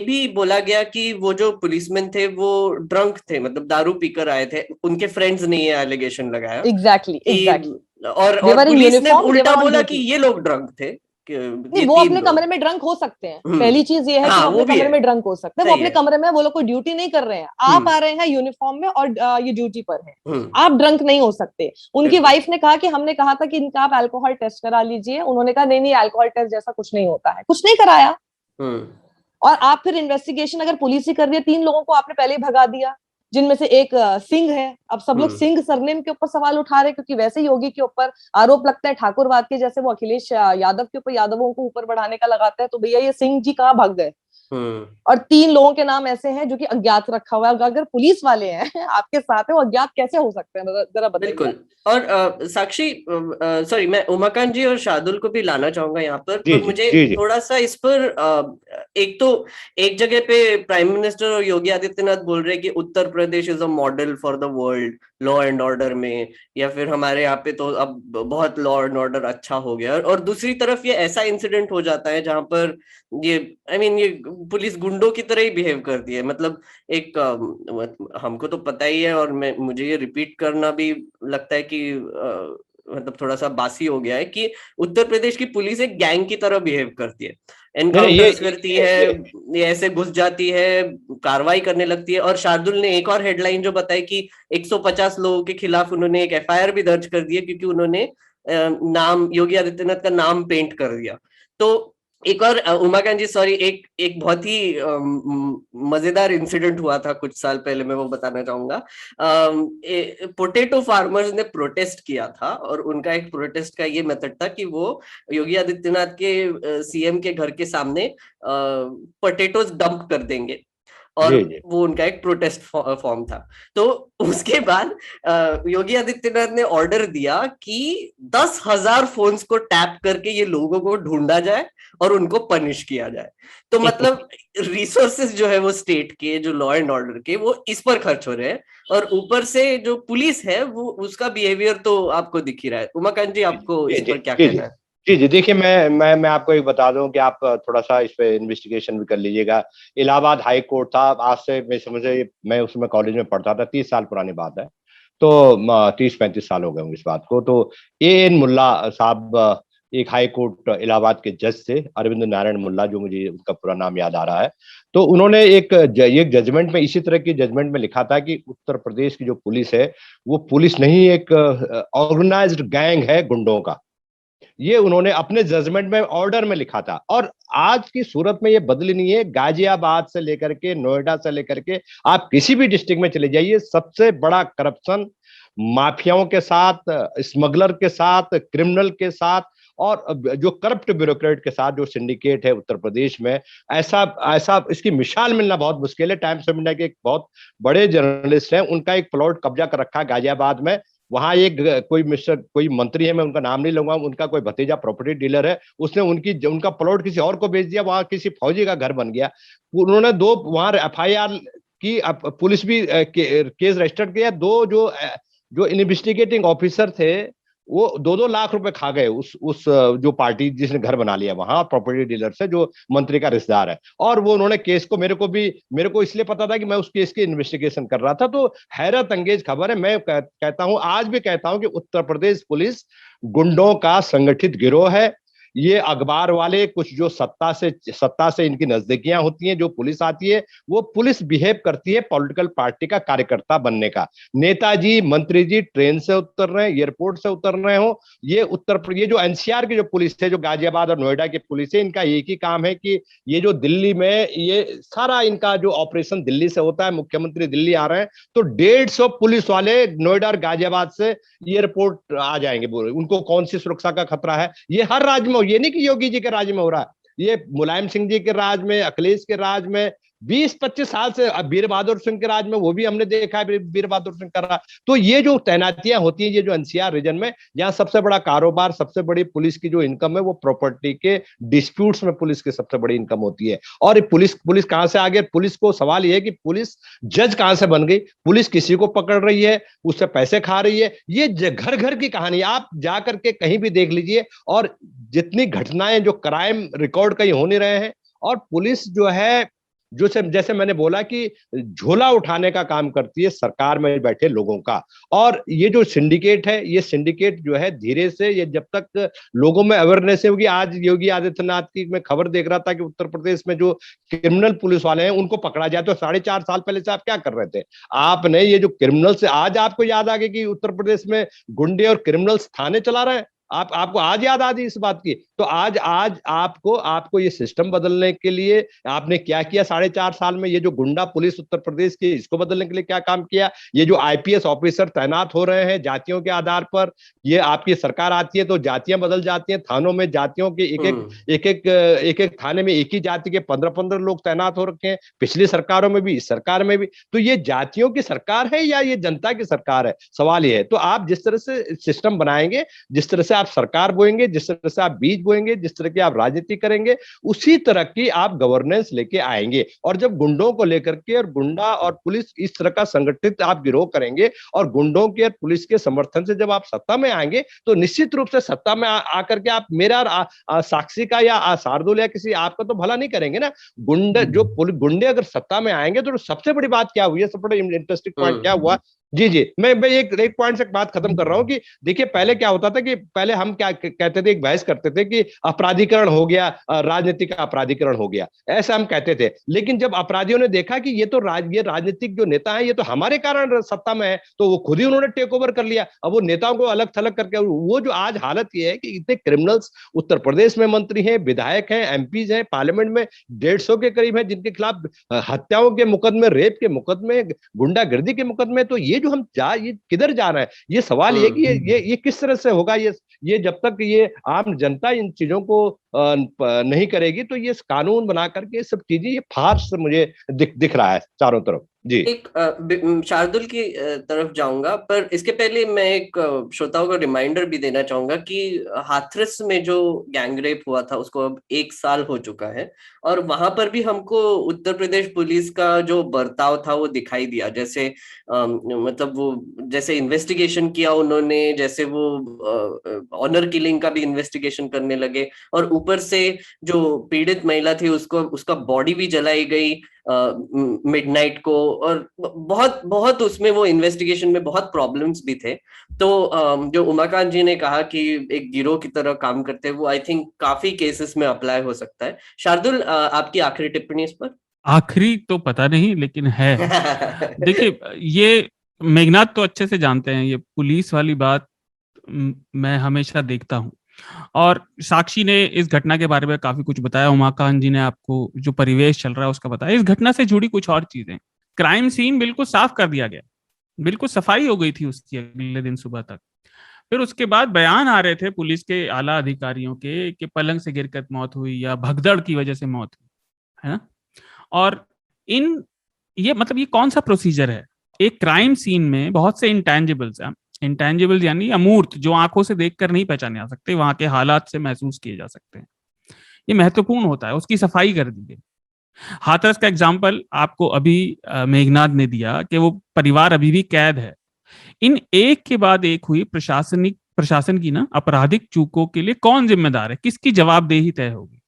भी बोला गया कि वो जो पुलिसमैन थे वो ड्रंक थे, मतलब दारू पीकर आए थे, उनके फ्रेंड्स ने ये एलिगेशन लगाया। एग्जैक्टली। और पुलिस ने उल्टा बोला कि ये लोग ड्रंक थे। नहीं, वो अपने कमरे में ड्रंक हो सकते हैं। पहली चीज ये है कि वो अपने कमरे में ड्रंक हो सकते हैं। वो अपने कमरे में, वो लोग कोई ड्यूटी नहीं कर रहे हैं, आप आ रहे हैं यूनिफॉर्म में और ये ड्यूटी पर है, आप ड्रंक नहीं हो सकते। उनकी वाइफ ने कहा कि हमने कहा था कि इनका आप अल्कोहल टेस्ट करा लीजिए, उन्होंने कहा नहीं अल्कोहल टेस्ट जैसा कुछ नहीं होता है, कुछ नहीं कराया। और आप फिर इन्वेस्टिगेशन अगर पुलिस ही कर रही है, 3 लोगों को आपने पहले ही भगा दिया, जिनमें से एक सिंह है। अब सब लोग सिंह सरनेम के ऊपर सवाल उठा रहे, क्योंकि वैसे योगी के ऊपर आरोप लगता है ठाकुरवाद के, जैसे वो अखिलेश यादव के ऊपर यादवों को ऊपर बढ़ाने का लगाता है। तो भैया ये सिंह जी कहाँ भाग गए? और 3 लोगों के नाम ऐसे हैं जो कि अज्ञात रखा हुआ है। अगर पुलिस वाले हैं आपके साथ है, वो अज्ञात कैसे हो सकते हैं? जरा बताइए। बिल्कुल। और साक्षी, सॉरी, मैं उमाकांत जी और शार्दुल को भी लाना चाहूंगा यहाँ पर। तो मुझे थोड़ा सा इस पर, एक जगह पे प्राइम मिनिस्टर और योगी आदित्यनाथ बोल रहे हैं कि Uttar Pradesh is a model for the world law and order में, या फिर हमारे यहाँ पे तो अब बहुत लॉ एंड ऑर्डर अच्छा हो गया। और दूसरी तरफ ये ऐसा इंसिडेंट हो जाता है जहां पर ये ये पुलिस गुंडों की तरह ही बिहेव करती है। मतलब एक हमको तो पता ही है, और मुझे ये रिपीट करना भी लगता है कि मतलब थोड़ा सा बासी हो गया है कि उत्तर प्रदेश की पुलिस एक गैंग की तरह बिहेव करती है, एनकाउंटर्स करती है, ये ऐसे घुस जाती है, कार्रवाई करने लगती है। और शार्दुल ने एक और हेडलाइन जो बताई कि 150 लोगों के खिलाफ उन्होंने एक एफआईआर भी दर्ज कर दी है, क्योंकि उन्होंने नाम योगी आदित्यनाथ का नाम पेंट कर दिया। तो एक और उमाकांत जी, सॉरी, एक बहुत ही मजेदार इंसिडेंट हुआ था कुछ साल पहले, मैं वो बताना चाहूंगा। पोटैटो फार्मर्स ने प्रोटेस्ट किया था, और उनका एक प्रोटेस्ट का ये मेथड था कि वो योगी आदित्यनाथ के सीएम के घर के सामने पोटैटोज डंप कर देंगे। और वो उनका एक प्रोटेस्ट फॉर्म था। तो उसके बाद योगी आदित्यनाथ ने ऑर्डर दिया कि 10,000 फोन्स को टैप करके ये लोगों को ढूंढा जाए और उनको पनिश किया जाए। तो मतलब रिसोर्सेस जो है वो स्टेट के, जो लॉ एंड ऑर्डर के, वो इस पर खर्च हो रहे हैं, और ऊपर से जो पुलिस है वो उसका बिहेवियर तो आपको दिख ही रहा है। उमाकांत जी, आपको इस पर क्या कहना है? जी, देखिए मैं आपको एक बता दूं कि आप थोड़ा सा इस पे इन्वेस्टिगेशन भी कर लीजिएगा। इलाहाबाद हाई कोर्ट था, आज से मैं उसमें कॉलेज में पढ़ता था, 30 साल पुरानी बात है, तो 30-35 साल हो गए होंगे इस बात को। तो एएन मुल्ला साहब एक हाई कोर्ट इलाहाबाद के जज थे, अरविंद नारायण मुल्ला, जो मुझे उनका पूरा नाम याद आ रहा है। तो उन्होंने एक जजमेंट में, इसी तरह की जजमेंट में लिखा था कि उत्तर प्रदेश की जो पुलिस है वो पुलिस नहीं, एक ऑर्गेनाइज्ड गैंग है गुंडों का। ये उन्होंने अपने जजमेंट में, ऑर्डर में लिखा था। और आज की सूरत में ये बदली नहीं है। गाजियाबाद से लेकर के, नोएडा से लेकर के, आप किसी भी डिस्ट्रिक्ट में चले जाइए, सबसे बड़ा करप्शन माफियाओं के साथ, स्मगलर के साथ, क्रिमिनल के साथ, और जो करप्ट ब्यूरोक्रेट के साथ जो सिंडिकेट है उत्तर प्रदेश में, ऐसा इसकी मिसाल मिलना बहुत मुश्किल है। टाइम्स ऑफ इंडिया के एक बहुत बड़े जर्नलिस्ट हैं, उनका एक प्लॉट कब्जा कर रखा है गाजियाबाद में। वहां एक कोई मंत्री है, मैं उनका नाम नहीं लूंगा, उनका कोई भतीजा प्रॉपर्टी डीलर है, उसने उनका प्लॉट किसी और को बेच दिया, वहां किसी फौजी का घर बन गया। उन्होंने 2 वहां FIR की, पुलिस भी केस रजिस्टर्ड किया। 2 जो इन्वेस्टिगेटिंग ऑफिसर थे वो 2-2 लाख रुपए खा गए उस जो पार्टी जिसने घर बना लिया वहां, प्रॉपर्टी डीलर से, जो मंत्री का रिश्तेदार है। और वो उन्होंने केस को, मेरे को इसलिए पता था कि मैं उस केस की इन्वेस्टिगेशन कर रहा था। तो हैरत अंगेज खबर है। मैं कहता हूं, आज भी कहता हूं कि उत्तर प्रदेश पुलिस गुंडों का संगठित गिरोह है। ये अखबार वाले कुछ जो सत्ता से इनकी नजदीकियां होती हैं, जो पुलिस आती है वो पुलिस बिहेव करती है पॉलिटिकल पार्टी का कार्यकर्ता बनने का। नेताजी, मंत्री जी ट्रेन से उतर रहे हैं, एयरपोर्ट से उतर रहे हो, ये जो एनसीआर की जो पुलिस है, जो गाजियाबाद और नोएडा की पुलिस है, इनका एक ही काम है कि ये जो दिल्ली में ये सारा इनका जो ऑपरेशन दिल्ली से होता है, मुख्यमंत्री दिल्ली आ रहे हैं तो 150 पुलिस वाले नोएडा और गाजियाबाद से एयरपोर्ट आ जाएंगे। उनको कौन सी सुरक्षा का खतरा है? ये हर राज्य में, ये नहीं कि योगी जी के राज्य में हो रहा है, ये मुलायम सिंह जी के राज में, अखिलेश के राज में 20-25 साल से, वीर बहादुर सिंह के राज में वो भी हमने देखा है, वीर बहादुर सिंह कर रहा। तो ये जो तैनातियां होती हैं, ये जो एनसीआर रीजन में, यहाँ सबसे बड़ा कारोबार, सबसे बड़ी पुलिस की जो इनकम है वो प्रॉपर्टी के डिस्प्यूट्स में पुलिस की सबसे बड़ी इनकम होती है। और पुलिस कहां से आ गई? पुलिस को सवाल यह है कि पुलिस जज कहां से बन गई? पुलिस किसी को पकड़ रही है, उससे पैसे खा रही है। ये घर घर की कहानी, आप जाकर के कहीं भी देख लीजिए, और जितनी घटनाएं, जो क्राइम रिकॉर्ड कहीं हो नहीं रहे हैं, और पुलिस जो है, जैसे मैंने बोला कि झोला उठाने का काम करती है सरकार में बैठे लोगों का। और ये जो सिंडिकेट है, ये सिंडिकेट जो है धीरे से, ये जब तक लोगों में अवेयरनेस होगी। आज योगी आदित्यनाथ की मैं खबर देख रहा था कि उत्तर प्रदेश में जो क्रिमिनल पुलिस वाले हैं उनको पकड़ा जाए, तो 4.5 साल पहले से आप क्या कर रहे थे? आपने ये जो क्रिमिनल से, आज आपको याद आ गया कि उत्तर प्रदेश में गुंडे और क्रिमिनल्स थाने चला रहे हैं? आपको आज याद आ गई इस बात की? तो आज आपको ये सिस्टम बदलने के लिए आपने क्या किया 4.5 साल में? ये जो गुंडा पुलिस उत्तर प्रदेश की, इसको बदलने के लिए क्या काम किया? ये जो आईपीएस ऑफिसर तैनात हो रहे हैं जातियों के आधार पर, ये आपकी सरकार आती है तो जातियां बदल जाती हैं। थानों में जातियों के एक थाने में एक ही जाति के 15-15 लोग तैनात हो रखे हैं, पिछली सरकारों में भी, इस सरकार में भी। तो ये जातियों की सरकार है या ये जनता की सरकार है? सवाल ये है। तो आप जिस तरह से सिस्टम बनाएंगे, जिस तरह से आप सरकार बोएंगे, जिस तरह से आप बीज बोएंगे, जिस तरह की आप राजनीति करेंगे, उसी तरह की आप गवर्नेंस लेके आएंगे। और जब गुंडों को लेकर के, और गुंडा और पुलिस इस तरह का संगठित आप गिरोह करेंगे, और गुंडों के और पुलिस के समर्थन से जब आप सत्ता में आएंगे, तो निश्चित रूप से सत्ता में आकर के आप मेरा साक्षी का या शार्दुल या किसी आपका तो भला नहीं करेंगे ना। गुंडे अगर सत्ता में आएंगे तो सबसे बड़ी बात क्या हुई है, सबसे बड़ा इंटरेस्टिंग पॉइंट क्या हुआ? जी मैं एक पॉइंट से बात खत्म कर रहा हूं कि देखिए, पहले क्या होता था कि पहले हम क्या कहते थे, एक बहस करते थे कि अपराधीकरण हो गया, राजनीति का अपराधीकरण हो गया, ऐसा हम कहते थे। लेकिन जब अपराधियों ने देखा कि ये राजनीतिक जो नेता है, ये तो हमारे कारण सत्ता में है, तो वो खुद ही उन्होंने टेक ओवर कर लिया। अब वो नेताओं को अलग थलग करके, वो जो आज हालत ये है कि इतने क्रिमिनल्स उत्तर प्रदेश में मंत्री हैं, विधायक हैं, एमपीज हैं, पार्लियामेंट में 150 के करीब है जिनके खिलाफ हत्याओं के मुकदमे, रेप के मुकदमे, गुंडागर्दी के मुकदमे। तो ये ये जो हम ये किधर जा रहे हैं, ये सवाल ये कि ये किस तरह से होगा, ये जब तक ये आम जनता इन चीजों को नहीं करेगी तो ये कानून बना करके ये सब चीजें, ये फार्स मुझे दिख रहा है चारों तरफ। जी, एक शार्दुल की तरफ जाऊंगा, पर इसके पहले मैं एक श्रोताओं को रिमाइंडर भी देना चाहूंगा कि हाथरस में जो गैंगरेप हुआ था उसको अब 1 साल हो चुका है, और वहां पर भी हमको उत्तर प्रदेश पुलिस का जो बर्ताव था वो दिखाई दिया। जैसे मतलब वो जैसे इन्वेस्टिगेशन किया उन्होंने, जैसे वो ऑनर किलिंग का भी इन्वेस्टिगेशन करने लगे, और ऊपर से जो पीड़ित महिला थी उसका बॉडी भी जलाई गई मिडनाइट को, और बहुत बहुत उसमें वो इन्वेस्टिगेशन में बहुत प्रॉब्लम्स भी थे। तो जो उमाकांत जी ने कहा कि एक गिरोह की तरह काम करते हैं, वो आई थिंक काफी केसेस में अप्लाई हो सकता है। शार्दुल, आपकी आखिरी टिप्पणी इस पर? आखिरी तो पता नहीं, लेकिन है देखिए, ये मेघनाथ तो अच्छे से जानते हैं, ये पुलिस वाली बात मैं हमेशा देखता हूँ, और साक्षी ने इस घटना के बारे में काफी कुछ बताया, उमाकांत जी ने आपको जो परिवेश चल रहा है उसका बताया। इस घटना से जुड़ी कुछ और चीजें, क्राइम सीन बिल्कुल साफ कर दिया गया, बिल्कुल सफाई हो गई थी उसकी अगले दिन सुबह तक। फिर उसके बाद बयान आ रहे थे पुलिस के आला अधिकारियों के कि पलंग से गिरकर मौत हुई या भगदड़ की वजह से मौत हुई, है ना। और ये मतलब ये कौन सा प्रोसीजर है? एक क्राइम सीन में बहुत से इंटेंजिबल्स हैं, इंटेंजिबल यानी अमूर्त, जो आंखों से देखकर नहीं पहचाने जा सकते, वहां के हालात से महसूस किए जा सकते हैं। ये महत्वपूर्ण होता है, उसकी सफाई कर दी गई। हाथरस का एग्जाम्पल आपको अभी मेघनाथ ने दिया कि वो परिवार अभी भी कैद है। इन एक के बाद एक हुई प्रशासन की ना आपराधिक चूकों के लिए कौन जिम्मेदार है, किसकी जवाबदेही तय होगी,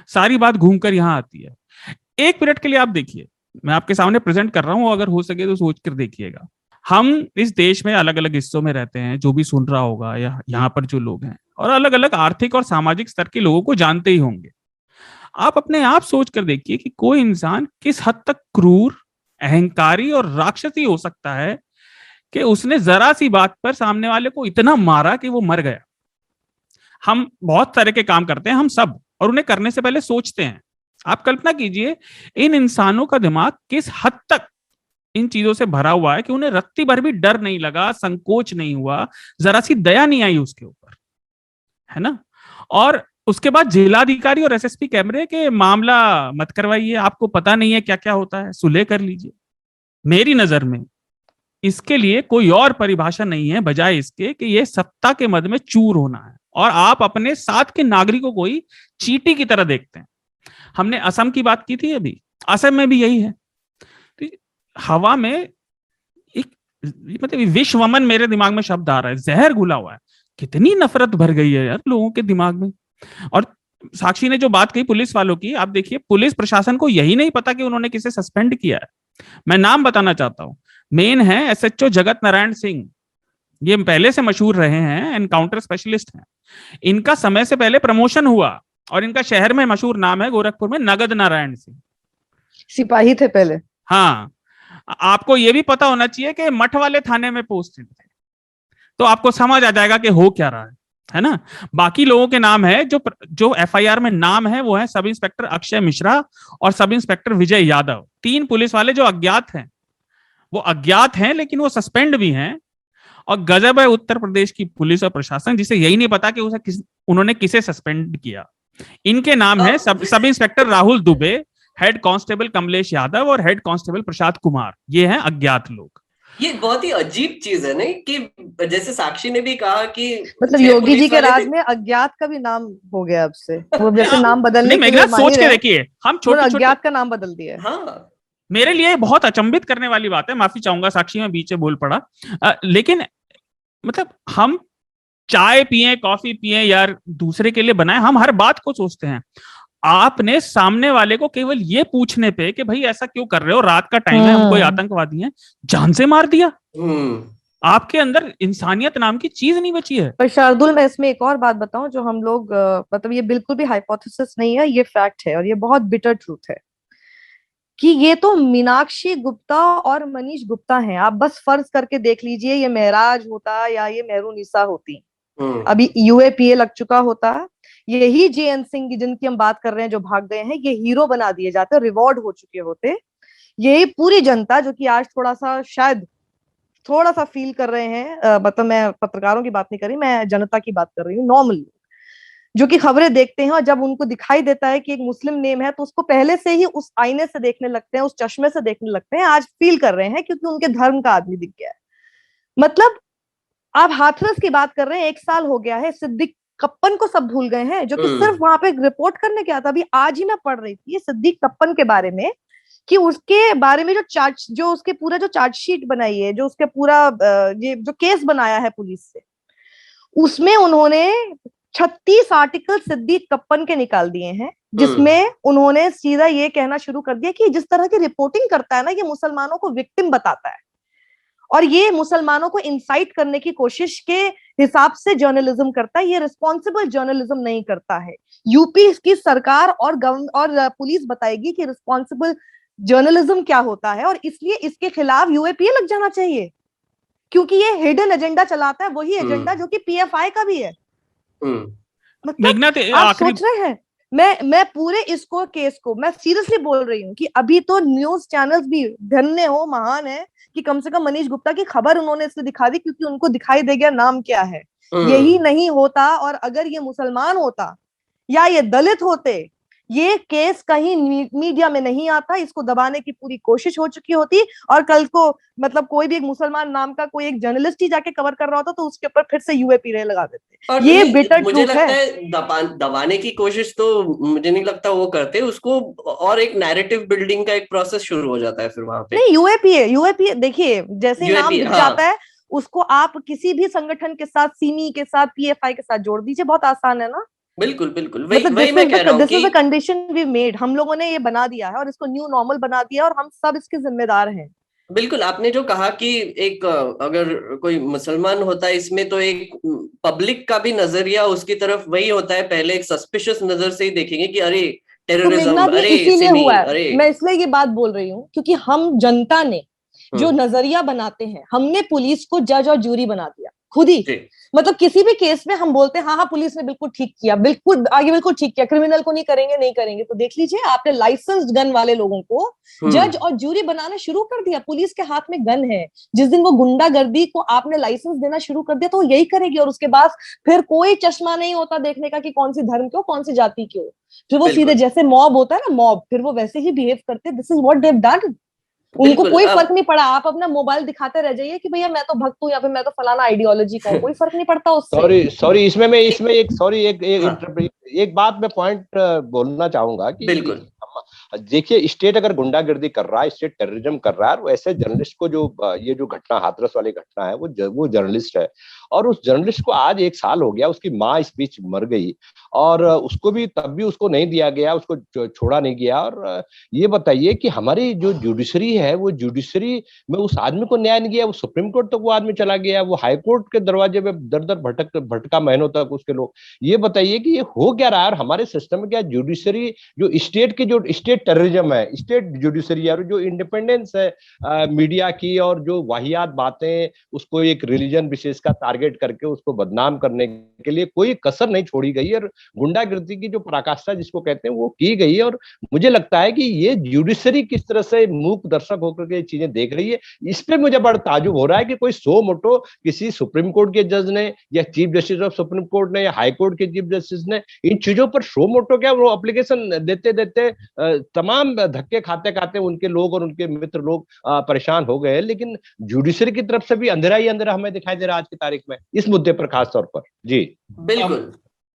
सारी बात घूमकर यहाँ आती है। एक मिनट के लिए आप देखिए, मैं आपके सामने प्रेजेंट कर रहा हूं, अगर हो सके तो सोच कर देखिएगा। हम इस देश में अलग अलग हिस्सों में रहते हैं, जो भी सुन रहा होगा या यहाँ पर जो लोग हैं, और अलग अलग आर्थिक और सामाजिक स्तर के लोगों को जानते ही होंगे। आप अपने आप सोच कर देखिए कि कोई इंसान किस हद तक क्रूर, अहंकारी और राक्षसी हो सकता है कि उसने जरा सी बात पर सामने वाले को इतना मारा कि वो मर गया। हम बहुत तरह के काम करते हैं हम सब, और उन्हें करने से पहले सोचते हैं। आप कल्पना कीजिए इन इंसानों का दिमाग किस हद तक इन चीजों से भरा हुआ है कि उन्हें रत्ती भर भी डर नहीं लगा, संकोच नहीं हुआ, जरा सी दया नहीं आई उसके ऊपर, है ना। और उसके बाद जिलाधिकारी और एसएसपी कैमरे के मामला मत करवाइए, आपको पता नहीं है क्या क्या होता है, सुलह कर लीजिए। मेरी नजर में इसके लिए कोई और परिभाषा नहीं है बजाय इसके कि यह सत्ता के मद में चूर होना है, और आप अपने साथ के नागरिकों को ही चींटी की तरह देखते हैं। हमने असम की बात की थी अभी, असम में भी यही है। तो हवा में एक मतलब विश्वमन मेरे दिमाग में शब्द आ रहा है, जहर घुला हुआ है। कितनी नफरत भर गई है यार लोगों के दिमाग में। और साक्षी ने जो बात कही पुलिस वालों की, आप देखिए पुलिस प्रशासन को यही नहीं पता कि उन्होंने किसे सस्पेंड किया है। मैं नाम बताना चाहता हूं, मेन है एसएचओ जगत नारायण सिंह, ये पहले से मशहूर रहे हैं, एनकाउंटर स्पेशलिस्ट हैं। इनका समय से पहले प्रमोशन हुआ, और इनका शहर में मशहूर नाम है गोरखपुर में नगद नारायण सिंह, सिपाही थे पहले। हाँ, आपको यह भी पता होना चाहिए कि मठ वाले थाने में पोस्टेड थे, तो आपको समझ आ जाएगा कि हो क्या रहा है ना। बाकी लोगों के नाम है जो एफआईआर में नाम है, वो है सब इंस्पेक्टर अक्षय मिश्रा और sub inspector Vijay Yadav. 3 police वाले जो अज्ञात हैं, वो अज्ञात हैं लेकिन वो सस्पेंड भी हैं। और गजब है उत्तर प्रदेश की पुलिस और प्रशासन, जिसे यही नहीं पता कि उन्होंने किसे सस्पेंड किया। इनके नाम है sub inspector Rahul Dubey, head constable Kamlesh Yadav और हेड कांस्टेबल प्रसाद कुमार। ये हैं अज्ञात लोग। ये बहुत ही अजीब चीज है नहीं कि जैसे साक्षी ने भी कहा कि मतलब योगी जी के राज में अज्ञात का भी नाम हो गया अब से, वो जैसे नाम बदलने के लिए सोच के देखिए, हम छोटे अज्ञात का नाम बदल दिया। हाँ, मेरे लिए बहुत अचंभित करने वाली बात है, माफी चाहूंगा साक्षी, में बीच में बोल पड़ा। लेकिन मतलब हम चाय पिए, कॉफी पिए यार, दूसरे के लिए बनाए, हम हर बात को सोचते हैं। आपने सामने वाले को केवल ये पूछने पे कि भाई ऐसा क्यों कर रहे हो, रात का टाइम है, हम कोई आतंकवादी हैं, जान से मार दिया। आपके अंदर इंसानियत नाम की चीज नहीं बची है। पर शार्दुल, मैं इसमें एक और बात बताऊं जो हम लोग मतलब ये बिल्कुल भी हाइपोथेसिस नहीं है, ये फैक्ट है, और ये बहुत बिटर ट्रूथ है कि ये तो मीनाक्षी गुप्ता और मनीष गुप्ता हैं। आप बस फर्ज करके देख लीजिए, ये महराज होता या ये मेहरुनिसा होती, अभी यूएपीए लग चुका होता, यही जेएन सिंह जिनकी हम बात कर रहे हैं जो भाग गए हैं, ये हीरो बना दिए जाते, रिवॉर्ड हो चुके होते। यही पूरी जनता जो कि आज थोड़ा सा शायद थोड़ा सा फील कर रहे हैं, मतलब मैं पत्रकारों की बात नहीं कर रही, मैं जनता की बात कर रही हूँ, नॉर्मल जो कि खबरें देखते हैं और जब उनको दिखाई देता है कि एक मुस्लिम नेम है तो उसको पहले से ही उस आईने से देखने लगते हैं, उस चश्मे से देखने लगते हैं, आज फील कर रहे हैं क्योंकि उनके धर्म का आदमी दिख गया है। मतलब आप हाथरस की बात कर रहे हैं, 1 साल हो गया है, सिद्दीक कप्पन को सब भूल गए हैं, जो कि सिर्फ वहां पे रिपोर्ट करने गया था। अभी आज ही मैं पढ़ रही थी सिद्दीक कप्पन के बारे में कि उसके बारे में जो उसके पूरा जो चार्जशीट बनाई है, जो उसके पूरा ये जो केस बनाया है पुलिस से, उसमें उन्होंने 36 आर्टिकल सिद्दीक कप्पन के निकाल दिए हैं, जिसमें उन्होंने सीधा ये कहना शुरू कर दिया कि जिस तरह की रिपोर्टिंग करता है ना, ये मुसलमानों को विक्टिम बताता है और ये मुसलमानों को इंसाइट करने की कोशिश के हिसाब से जर्नलिज्म करता है, ये रिस्पॉन्सिबल जर्नलिज्म नहीं करता है। यूपी की सरकार और पुलिस बताएगी कि रिस्पॉन्सिबल जर्नलिज्म क्या होता है, और इसलिए इसके खिलाफ यूएपीए लग जाना चाहिए, क्योंकि ये हिडन एजेंडा चलाता है, वही एजेंडा जो कि पीएफआई का भी है। मतलब आप सोच रहे हैं, मैं पूरे इसको केस को मैं सीरियसली बोल रही हूँ कि अभी तो न्यूज चैनल्स भी धन्य हो, महान है कि कम से कम मनीष गुप्ता की खबर उन्होंने इसलिए दिखा दी क्योंकि उनको दिखाई दे गया नाम क्या है। यही नहीं होता और अगर ये मुसलमान होता या ये दलित होते, ये केस कहीं मीडिया में नहीं आता, इसको दबाने की पूरी कोशिश हो चुकी होती, और कल को मतलब कोई भी एक मुसलमान नाम का कोई एक जर्नलिस्ट ही जाके कवर कर रहा होता तो उसके ऊपर फिर से यूएपी रे लगा देते। ये बिटर मुझे लगता है दबाने की कोशिश तो मुझे नहीं लगता वो करते उसको, और एक नैरेटिव बिल्डिंग का एक प्रोसेस शुरू हो जाता है फिर वहां पे। नहीं, यूएपीए देखिए जैसे ही नाम दिख जाता है उसको आप किसी भी संगठन के साथ, सीमी के साथ, पीएफआई के साथ जोड़ दीजिए, बहुत आसान है ना। बिल्कुल बिल्कुल, वही मैं कह रहा हूँ कि कंडीशन वी मेड, हम लोगों ने ये बना दिया है और इसको न्यू नॉर्मल बना दिया और हम सब इसके जिम्मेदार हैं। बिल्कुल, आपने जो कहा कि एक अगर कोई मुसलमान होता है इसमें, तो एक पब्लिक का भी नजरिया उसकी तरफ वही होता है, पहले एक सस्पिशियस नजर से ही देखेंगे कि अरे टेररिज्म, अरे इसीलिए हुआ है। मैं इसलिए ये बात बोल रही हूँ क्योंकि हम जनता ने जो नजरिया बनाते हैं, हमने पुलिस को जज और जूरी बना दिया खुद ही। मतलब किसी भी केस में हम बोलते हैं हाँ पुलिस ने बिल्कुल ठीक किया, बिल्कुल ठीक किया, क्रिमिनल को नहीं करेंगे। तो देख लीजिए, आपने लाइसेंस्ड गन वाले लोगों को जज और जूरी बनाना शुरू कर दिया। पुलिस के हाथ में गन है, जिस दिन वो गुंडागर्दी को आपने लाइसेंस देना शुरू कर दिया तो वो यही करेगी, और उसके बाद फिर कोई चश्मा नहीं होता देखने का कि कौन सी धर्म क्यों, कौन सी जाति क्यों, फिर वो सीधे जैसे मॉब होता है ना, मॉब, फिर वो वैसे ही बिहेव करते। This is what they have done. उनको कोई फर्क नहीं पड़ा, आप अपना मोबाइल दिखाते रह जाइए कि भैया मैं तो भक्त हूँ या फिर मैं तो फलाना आइडियोलॉजी का हूँ, कोई फर्क नहीं पड़ता उससे। सॉरी एक बात मैं पॉइंट बोलना चाहूंगा कि बिल्कुल देखिए, स्टेट अगर गुंडागर्दी कर रहा है, स्टेट टेररिज्म कर रहा है, वो ऐसे जर्नलिस्ट को जो ये जो घटना हाथरस वाली घटना है, वो जर्नलिस्ट है और उस जर्नलिस्ट को आज 1 साल हो गया, उसकी माँ इस बीच मर गई और उसको भी तब भी उसको नहीं दिया गया, उसको छोड़ा नहीं गया। और ये बताइए कि हमारी जो जुडिशरी है, वो जुडिशरी में उस आदमी को न्याय नहीं गया, वो सुप्रीम कोर्ट तक वो आदमी चला गया, वो हाई कोर्ट के दरवाजे में दर दर भटका महीनों तक उसके लोग। ये बताइए कि ये हो क्या रहा है। और हमारे सिस्टम में क्या जुडिशरी, जो स्टेट टेररिज्म है, स्टेट जुडिशरी और जो इंडिपेंडेंस है मीडिया की, और जो वाहियात बातें उसको एक रिलीजन विशेष का टारगेट करके उसको बदनाम करने के लिए कोई कसर नहीं छोड़ी गई, और गुंडागर्दी की जो पराकाष्ठा जिसको कहते हैं वो की गई। और मुझे लगता है कि ये जुडिशरी किस तरह से मूक दर्शक होकर के चीजें देख रही है, इस पे मुझे बड़ा ताजुब हो रहा है कि कोई सो मोटो किसी सुप्रीम कोर्ट के जज ने या chief justice of supreme court ने या हाई कोर्ट के चीफ जस्टिस ने इन चीजों पर सो मोटो क्या वो एप्लीकेशन देते देते तमाम धक्के खाते खाते उनके लोग और उनके मित्र लोग परेशान हो गए। लेकिन जुडिशरी की तरफ से भी अंधेरा ही अंधेरा हमें दिखाई दे रहा है आज की तारीख में इस मुद्दे पर खास तौर पर। जी बिल्कुल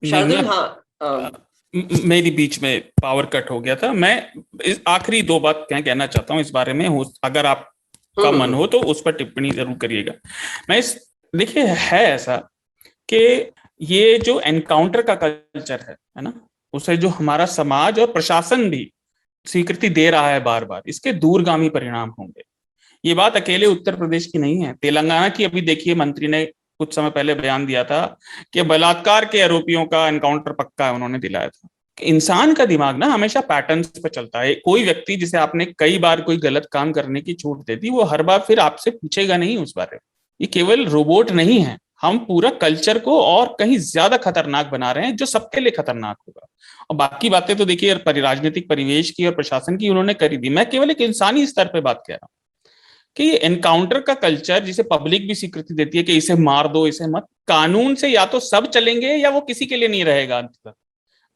शार्दुल, हाँ मेरी बीच में पावर कट हो गया था। मैं आखिरी 2 बात कहना चाहता हूँ इस बारे में, अगर आपका मन हो तो उस पर टिप्पणी जरूर करिएगा। देखिए, है ऐसा कि ये जो एनकाउंटर का कल्चर है ना, उसे जो हमारा समाज और प्रशासन भी स्वीकृति दे रहा है बार बार, इसके दूरगामी परिणाम होंगे। ये बात अकेले उत्तर प्रदेश की नहीं है, तेलंगाना की अभी देखिए, मंत्री ने कुछ समय पहले बयान दिया था कि बलात्कार के आरोपियों का एनकाउंटर पक्का है, उन्होंने दिलाया था। इंसान का दिमाग ना हमेशा पैटर्न्स पे चलता है। कोई व्यक्ति जिसे आपने कई बार कोई गलत काम करने की छूट दे दी, वो हर बार फिर आपसे पूछेगा नहीं उस बारे में। ये केवल रोबोट नहीं है, हम पूरा कल्चर को और कहीं ज्यादा खतरनाक बना रहे हैं, जो सबके लिए खतरनाक होगा। और बाकी बातें तो देखिए राजनीतिक परिवेश की और प्रशासन की उन्होंने करी दी, मैं केवल एक इंसानी स्तर पे बात कह रहा हूँ। कि एनकाउंटर का कल्चर जिसे पब्लिक भी स्वीकृति देती है कि इसे मार दो, इसे मत, कानून से या तो सब चलेंगे या वो किसी के लिए नहीं रहेगा अंत तक।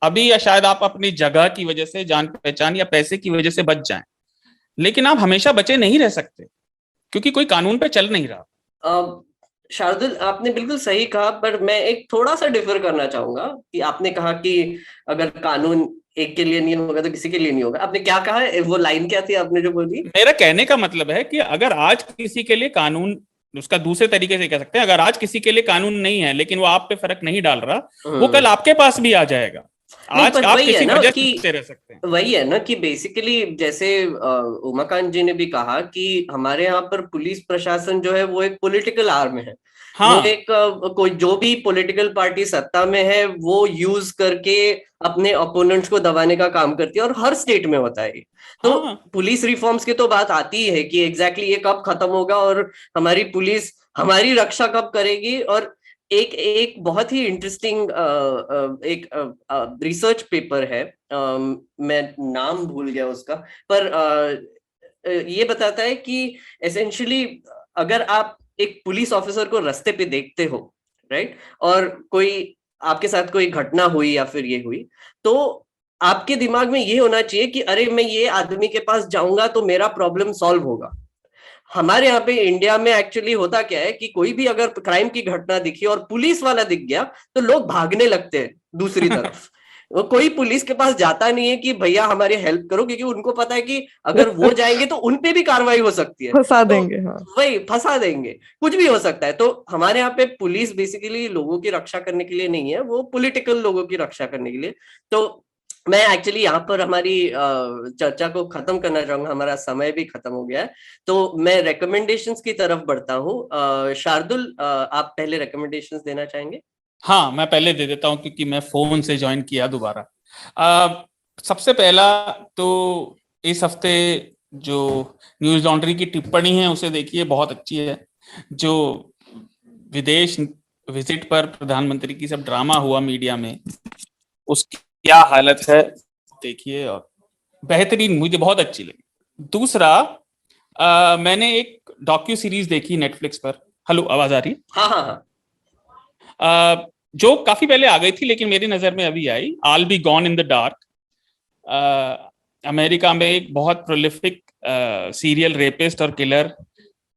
अभी या शायद आप अपनी जगह की वजह से, जान पहचान या पैसे की वजह से बच जाएं, लेकिन आप हमेशा बचे नहीं रह सकते क्योंकि कोई कानून पे चल नहीं रहा। शार्दुल, आपने बिल्कुल सही कहा, पर मैं एक थोड़ा सा डिफर करना चाहूंगा कि आपने कहा कि अगर कानून एक के लिए नहीं होगा तो किसी के लिए नहीं होगा। आपने क्या कहा है, वो लाइन क्या थी आपने जो बोली? मेरा कहने का मतलब है कि अगर आज किसी के लिए कानून, उसका दूसरे तरीके से कह सकते हैं, अगर आज किसी के लिए कानून नहीं है लेकिन वो आप पे फर्क नहीं डाल रहा, वो कल आपके पास भी आ जाएगा। आज आप किसी वजह से रह सकते हैं। वही है ना कि बेसिकली जैसे उमाकांत जी ने भी कहा कि हमारे यहाँ पर पुलिस प्रशासन जो है वो एक पॉलिटिकल आर्म है। हाँ। वो एक कोई जो भी पॉलिटिकल पार्टी सत्ता में है वो यूज करके अपने ओपोनेंट्स को दबाने का काम करती है, और हर स्टेट में होता है। तो हाँ। पुलिस रिफॉर्म्स की तो बात आती है कि एग्जैक्टली ये कब खत्म होगा और हमारी पुलिस हमारी रक्षा कब करेगी। और एक बहुत ही इंटरेस्टिंग एक रिसर्च पेपर है, मैं नाम भूल गया उसका, पर ये बताता है कि एसेंशियली अगर आप एक पुलिस ऑफिसर को रास्ते पे देखते हो, राइट, और कोई आपके साथ कोई घटना हुई या फिर ये हुई, तो आपके दिमाग में ये होना चाहिए कि अरे मैं ये आदमी के पास जाऊंगा तो मेरा प्रॉब्लम सॉल्व होगा। हमारे यहाँ पे इंडिया में एक्चुअली होता क्या है कि कोई भी अगर क्राइम की घटना दिखी और पुलिस वाला दिख गया तो लोग भागने लगते हैं दूसरी तरफ। कोई पुलिस के पास जाता नहीं है कि भैया हमारी हेल्प करो, क्योंकि उनको पता है कि अगर वो जाएंगे तो उनपे भी कार्रवाई हो सकती है, फंसा देंगे। हाँ। वही फंसा देंगे, कुछ भी हो सकता है। तो हमारे यहाँ पे पुलिस बेसिकली लोगों की रक्षा करने के लिए नहीं है, वो पॉलिटिकल लोगों की रक्षा करने के लिए। तो मैं एक्चुअली यहाँ पर हमारी चर्चा को खत्म करना चाहूंगा, हमारा समय भी खत्म हो गया है, तो मैं रिकमेंडेशंस की तरफ बढ़ता हूँ। शार्दुल, आप पहले रिकमेंडेशंस देना चाहेंगे? हाँ, मैं पहले दे देता हूँ क्योंकि मैं फोन से ज्वाइन किया दोबारा। सबसे पहला तो इस हफ्ते जो न्यूज लॉन्ड्री की टिप्पणी है उसे देखिए, बहुत अच्छी है। जो विदेश विजिट पर प्रधानमंत्री की सब ड्रामा हुआ मीडिया में, उसकी क्या हालत है देखिए, और बेहतरीन, मुझे बहुत अच्छी लगी। दूसरा, मैंने एक डॉक्यू सीरीज देखी नेटफ्लिक्स पर। हेलो, आवाज आ रही है? हाँ हाँ हाँ। जो काफी पहले आ गई थी लेकिन मेरी नजर में अभी आई, I'll Be Gone in the Dark। America में एक बहुत प्रोलिफिक सीरियल रेपिस्ट और किलर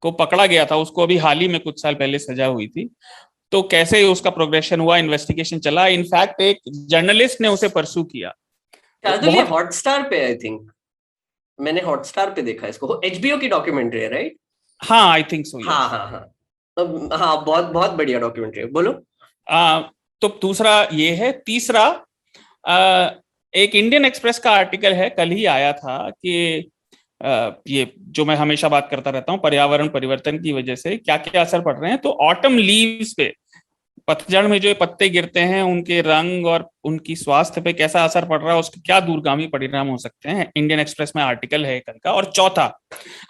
को पकड़ा गया था, उसको अभी हाल ही में कुछ साल पहले सजा हुई थी। तो कैसे उसका प्रोग्रेशन हुआ, इन्वेस्टिगेशन चला, इनफैक्ट एक जर्नलिस्ट ने उसे परसू किया। ये हॉटस्टार पे, आई थिंक मैंने हॉटस्टार पे देखा इसको, HBO की डॉक्यूमेंट्री है, राइट? हाँ, आई थिंक सो। हाँ हाँ हाँ हाँ, बहुत बहुत बढ़िया डॉक्यूमेंट्री है। बोलो। तो दूसरा ये है। तीसरा, एक इंडियन एक्सप्रेस का आर्टिकल है, कल ही आया था, कि ये जो मैं हमेशा बात करता रहता हूँ, पर्यावरण परिवर्तन की वजह से क्या क्या असर पड़ रहे हैं। तो ऑटम लीव्स पे, पतझड़ में जो पत्ते गिरते हैं, उनके रंग और उनकी स्वास्थ्य पे कैसा असर पड़ रहा है, उसके क्या दूरगामी परिणाम हो सकते हैं, इंडियन एक्सप्रेस में आर्टिकल है कल का। और चौथा,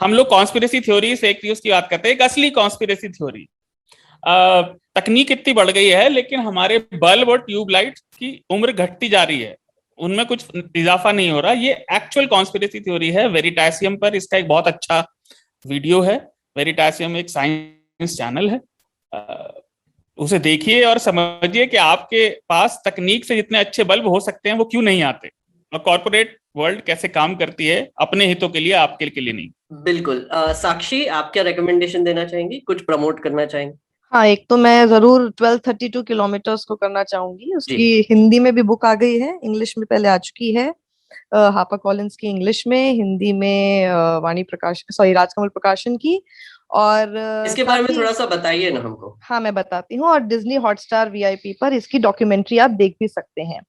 हम लोग कॉन्स्पिरेसी थ्योरी, फेक न्यूज की बात करते हैं। एक असली कॉन्स्पिरेसी थ्योरी, तकनीक इतनी बढ़ गई है लेकिन हमारे बल्ब और ट्यूबलाइट की उम्र घटती जा रही है, उनमें कुछ इजाफा नहीं हो रहा। ये एक्चुअल कॉन्स्पिरेसी थ्योरी है। वेरिटासियम पर इसका एक बहुत अच्छा वीडियो है। वेरिटासियम एक साइंस चैनल है, उसे देखिए और समझिए कि आपके पास तकनीक से जितने अच्छे बल्ब हो सकते हैं वो क्यों नहीं आते, और कॉर्पोरेट वर्ल्ड कैसे काम करती है अपने हितों के लिए, आपके लिए नहीं। बिल्कुल। साक्षी, आप क्या रिकमेंडेशन देना चाहेंगी, कुछ प्रमोट करना चाहेंगे? हाँ, एक तो मैं जरूर 1232 किलोमीटर्स को करना चाहूंगी। उसकी हिंदी में भी बुक आ गई है, इंग्लिश में पहले आ चुकी है, हापर कॉलिंस की इंग्लिश में, हिंदी में राजकमल प्रकाशन की। और इसके बारे में थोड़ा सा बताइए ना हमको। हाँ, मैं बताती हूँ। और डिज्नी हॉटस्टार VIP पर इसकी डॉक्यूमेंट्री आप देख भी सकते हैं।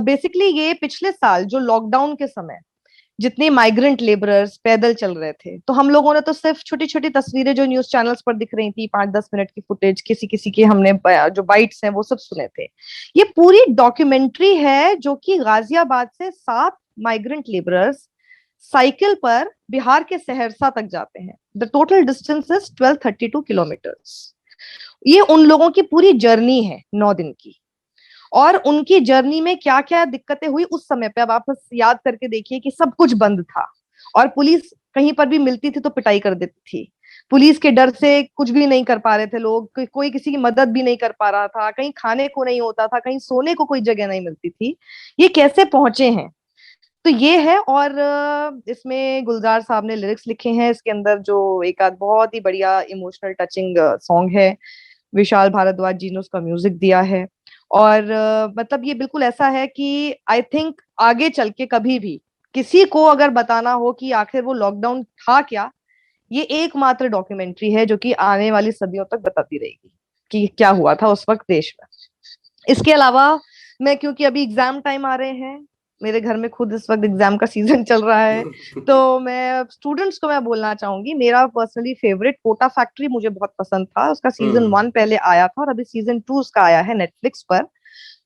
बेसिकली ये पिछले साल जो लॉकडाउन के समय जितने माइग्रेंट लेबरर्स पैदल चल रहे थे, तो हम लोगों ने तो सिर्फ छोटी छोटी तस्वीरें जो न्यूज चैनल्स पर दिख रही थी, 5-10 मिनट की फुटेज, किसी किसी की हमने जो बाइट्स हैं वो सब सुने थे। ये पूरी डॉक्यूमेंट्री है जो कि गाजियाबाद से 7 माइग्रेंट लेबरर्स साइकिल पर बिहार के सहरसा तक जाते हैं। The total distance is 1232 kilometres. ये उन लोगों की पूरी जर्नी है 9 दिन की, और उनकी जर्नी में क्या क्या दिक्कतें हुई उस समय पे अब आप याद करके देखिए कि सब कुछ बंद था और पुलिस कहीं पर भी मिलती थी तो पिटाई कर देती थी। पुलिस के डर से कुछ भी नहीं कर पा रहे थे लोग, कोई किसी की मदद भी नहीं कर पा रहा था, कहीं खाने को नहीं होता था, कहीं सोने को कोई जगह नहीं मिलती थी। ये कैसे पहुंचे हैं, तो ये है। और इसमें गुलजार साहब ने लिरिक्स लिखे हैं इसके अंदर, जो एक आध बहुत ही बढ़िया इमोशनल टचिंग सॉन्ग है। विशाल भारद्वाज जी ने उसका म्यूजिक दिया है। और मतलब ये बिल्कुल ऐसा है कि आई थिंक आगे चल के कभी भी किसी को अगर बताना हो कि आखिर वो लॉकडाउन था क्या, ये एकमात्र डॉक्यूमेंट्री है जो कि आने वाली सदियों तक बताती रहेगी कि क्या हुआ था उस वक्त देश में। इसके अलावा मैं, क्योंकि अभी एग्जाम टाइम आ रहे हैं, मेरे घर में खुद इस वक्त एग्जाम का सीजन चल रहा है, तो मैं स्टूडेंट्स को मैं बोलना चाहूंगी, मेरा पर्सनली फेवरेट कोटा फैक्ट्री मुझे बहुत पसंद था। उसका सीजन 1 पहले आया था और अभी सीजन 2 उसका आया है नेटफ्लिक्स पर।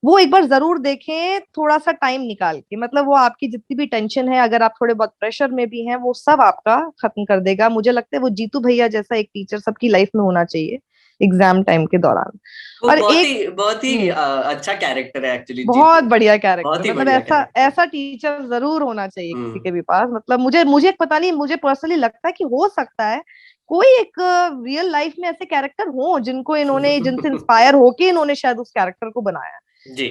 वो एक बार जरूर देखें, थोड़ा सा टाइम निकाल के। मतलब वो आपकी जितनी भी टेंशन है, अगर आप थोड़े बहुत प्रेशर में भी हैं, वो सब आपका खत्म कर देगा। मुझे लगता है वो जीतू भैया जैसा एक टीचर सबकी लाइफ में होना चाहिए एग्जाम टाइम के दौरान। वो और बहुत ही अच्छा कैरेक्टर है एक्चुअली, बहुत बढ़िया कैरेक्टर, बहुत ही मतलब ऐसा टीचर जरूर होना चाहिए किसी के भी पास। मतलब मुझे पता नहीं, मुझे पर्सनली लगता है कि हो सकता है कोई एक रियल लाइफ में ऐसे कैरेक्टर हो जिनको इन्होंने, जिनसे इंस्पायर होके इन्होंने शायद उस कैरेक्टर को बनाया।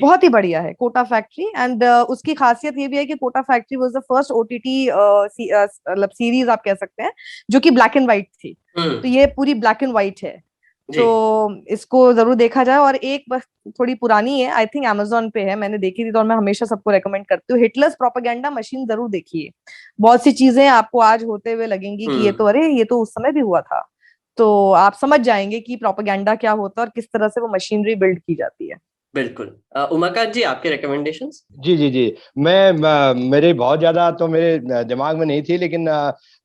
बहुत ही बढ़िया है कोटा फैक्ट्री। एंड उसकी खासियत ये भी है कि Kota factory was the first OTT मतलब सीरीज आप कह सकते हैं जो कि ब्लैक एंड व्हाइट थी। तो ये पूरी ब्लैक एंड व्हाइट है, तो इसको जरूर देखा जाए। और एक बस थोड़ी पुरानी है, आई थिंक अमेज़न पे है, मैंने देखी थी, तो मैं हमेशा सबको रेकमेंड करती हूँ, हिटलर्स प्रोपेगेंडा मशीन जरूर देखिए। बहुत सी चीजें आपको आज होते हुए लगेंगी कि ये तो, अरे ये तो उस समय भी हुआ था, तो आप समझ जाएंगे कि प्रोपेगेंडा क्या होता है और किस तरह से वो मशीनरी बिल्ड की जाती है। बिल्कुल। उमाकांत जी, आपके रिकमेंडेशंस? जी, मेरे बहुत ज्यादा तो मेरे दिमाग में नहीं थी, लेकिन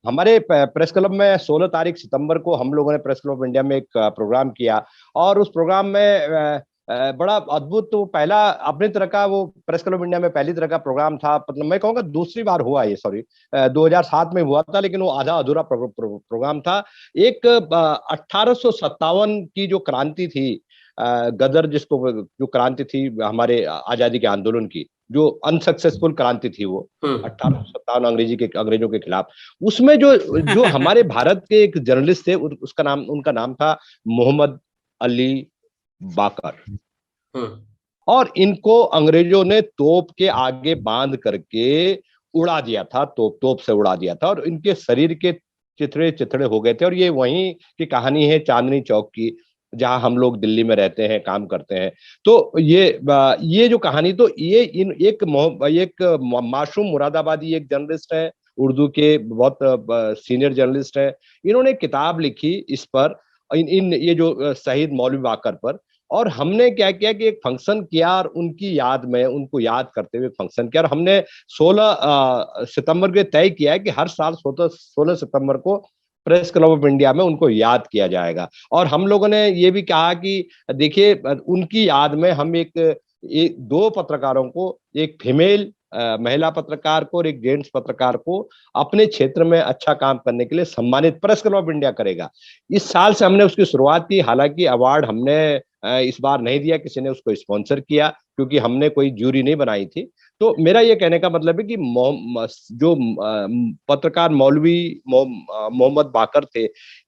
हमारे प्रेस क्लब में 16 तारीख सितंबर को हम लोगों ने प्रेस क्लब इंडिया में एक प्रोग्राम किया, और उस प्रोग्राम में बड़ा अद्भुत, वो पहला अपनी तरह का, वो प्रेस क्लब इंडिया में पहली तरह का प्रोग्राम था। मतलब मैं कहूँगा दूसरी बार हुआ ये, सॉरी 2007 में हुआ था, लेकिन वो आधा अधूरा प्रोग्राम था। एक 1857 की जो क्रांति थी, गदर जिसको, जो क्रांति थी हमारे आजादी के आंदोलन की, जो अनसक्सेसफुल क्रांति थी, वो 1857 अंग्रेजों के खिलाफ, उसमें जो हमारे भारत के एक जर्नलिस्ट थे, उनका नाम था मोहम्मद अली बाकर। और इनको अंग्रेजों ने तोप के आगे बांध करके उड़ा दिया था, तोप से उड़ा दिया था, और इनके शरीर के चिथड़े हो गए थे। और ये वहीं की कहानी है, चांदनी चौक की, जहां हम लोग दिल्ली में रहते हैं, काम करते हैं। तो ये जो कहानी, तो ये एक मासूम मुरादाबादी एक जर्नलिस्ट है, उर्दू के बहुत सीनियर जर्नलिस्ट है, इन्होंने किताब लिखी इस पर, ये जो शहीद मौलवी बाकर पर। और हमने क्या किया कि एक फंक्शन किया, और उनकी याद में, उनको याद करते हुए फंक्शन किया। और हमने 16 सितंबर को तय किया है कि हर साल 16 सितंबर को प्रेस क्लब ऑफ इंडिया में उनको याद किया जाएगा। और हम लोगों ने ये भी कहा कि देखिए, उनकी याद में हम दो पत्रकारों को, एक फीमेल महिला पत्रकार को और एक जेंट्स पत्रकार को अपने क्षेत्र में अच्छा काम करने के लिए सम्मानित प्रेस क्लब ऑफ इंडिया करेगा। इस साल से हमने उसकी शुरुआत की। हालांकि अवार्ड हमने इस बार नहीं दिया, किसी ने उसको स्पॉन्सर किया, क्योंकि हमने कोई ज्यूरी नहीं बनाई थी। तो मेरा ये कहने का मतलब है कि जो पत्रकार मौलवी मोहम्मद बाकर थे,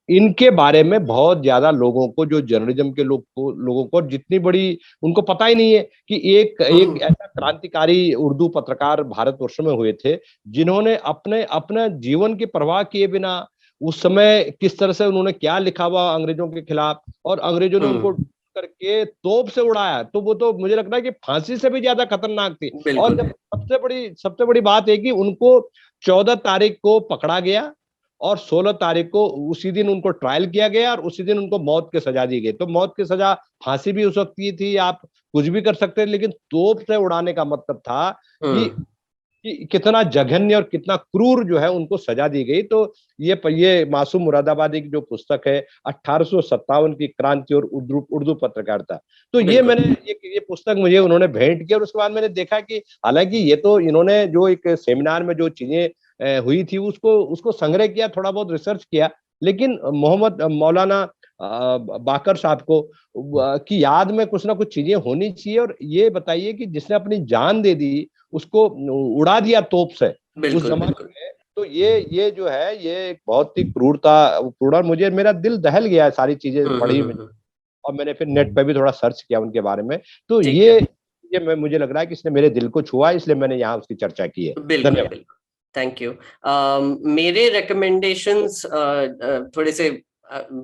इनके बारे में बहुत ज्यादा लोगों को, जो जर्नलिज्म के लोगों को जितनी बड़ी, उनको पता ही नहीं है कि एक ऐसा क्रांतिकारी उर्दू पत्रकार भारतवर्ष में हुए थे, जिन्होंने अपने जीवन की परवाह किए बिना उस समय किस तरह से उन्होंने क्या लिखा हुआ अंग्रेजों के खिलाफ, और अंग्रेजों ने उनको करके तोप से उड़ाया। तो वो तो मुझे लगता है कि फांसी से भी ज्यादा खतरनाक थी। और जब सबसे बड़ी बात है कि उनको 14 तारीख को पकड़ा गया, और 16 तारीख को उसी दिन उनको ट्रायल किया गया, और उसी दिन उनको मौत की सजा दी गई। तो मौत की सजा, फांसी भी हो सकती थी, आप कुछ भी कर सकते थे, लेकिन तोप से उड़ाने का मतलब था कि कितना जघन्य और कितना क्रूर जो है उनको सजा दी गई। तो ये मासूम मुरादाबादी की जो पुस्तक है, 1857 की क्रांति और उर्दू पत्रकारिता, तो ये मैंने ये पुस्तक मुझे उन्होंने भेंट की। और उसके बाद मैंने देखा कि हालांकि ये तो इन्होंने जो एक सेमिनार में जो चीजें हुई थी उसको संग्रह किया, थोड़ा बहुत रिसर्च किया, लेकिन मौलाना बाकर साहब को की याद में कुछ ना कुछ चीजें होनी चाहिए। और ये बताइए कि जिसने अपनी जान दे दी, उसको उड़ा दिया तोप से उस जमाने में, तो ये जो है ये एक बहुत ही क्रूरता, मुझे मेरा दिल दहल गया है सारी चीजें पढ़ी में, और मैंने फिर नेट पे भी थोड़ा सर्च किया उनके बारे में। तो ये मुझे लग रहा है कि इसने मेरे दिल को छुआ, इसलिए मैंने यहाँ उसकी चर्चा की है। बिल्कुल, थैंक यू। मेरे रिकमेंडेशंस थोड़े से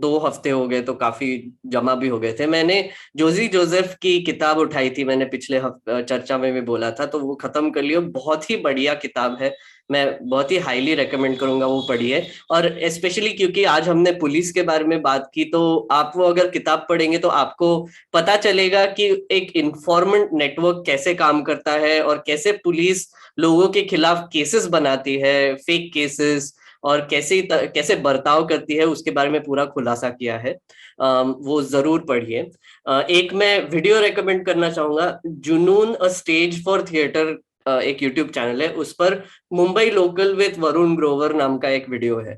2 हफ्ते हो गए तो काफी जमा भी हो गए थे। मैंने जोजी जोसेफ की किताब उठाई थी, मैंने पिछले चर्चा में भी बोला था, तो वो खत्म कर लिया। बहुत ही बढ़िया किताब है, मैं बहुत ही हाईली रेकमेंड करूंगा वो पढ़िए। और स्पेशली क्योंकि आज हमने पुलिस के बारे में बात की, तो आप वो अगर किताब पढ़ेंगे तो आपको पता चलेगा कि एक इन्फॉर्मेंट नेटवर्क कैसे काम करता है और कैसे पुलिस लोगों के खिलाफ केसेस बनाती है, फेक केसेस, और कैसे बर्ताव करती है, उसके बारे में पूरा खुलासा किया है। वो जरूर पढ़िए। एक मैं वीडियो रेकमेंड करना चाहूंगा, जुनून अ स्टेज फॉर थिएटर, एक यूट्यूब चैनल है, उस पर मुंबई लोकल विद वरुण ग्रोवर नाम का एक वीडियो है।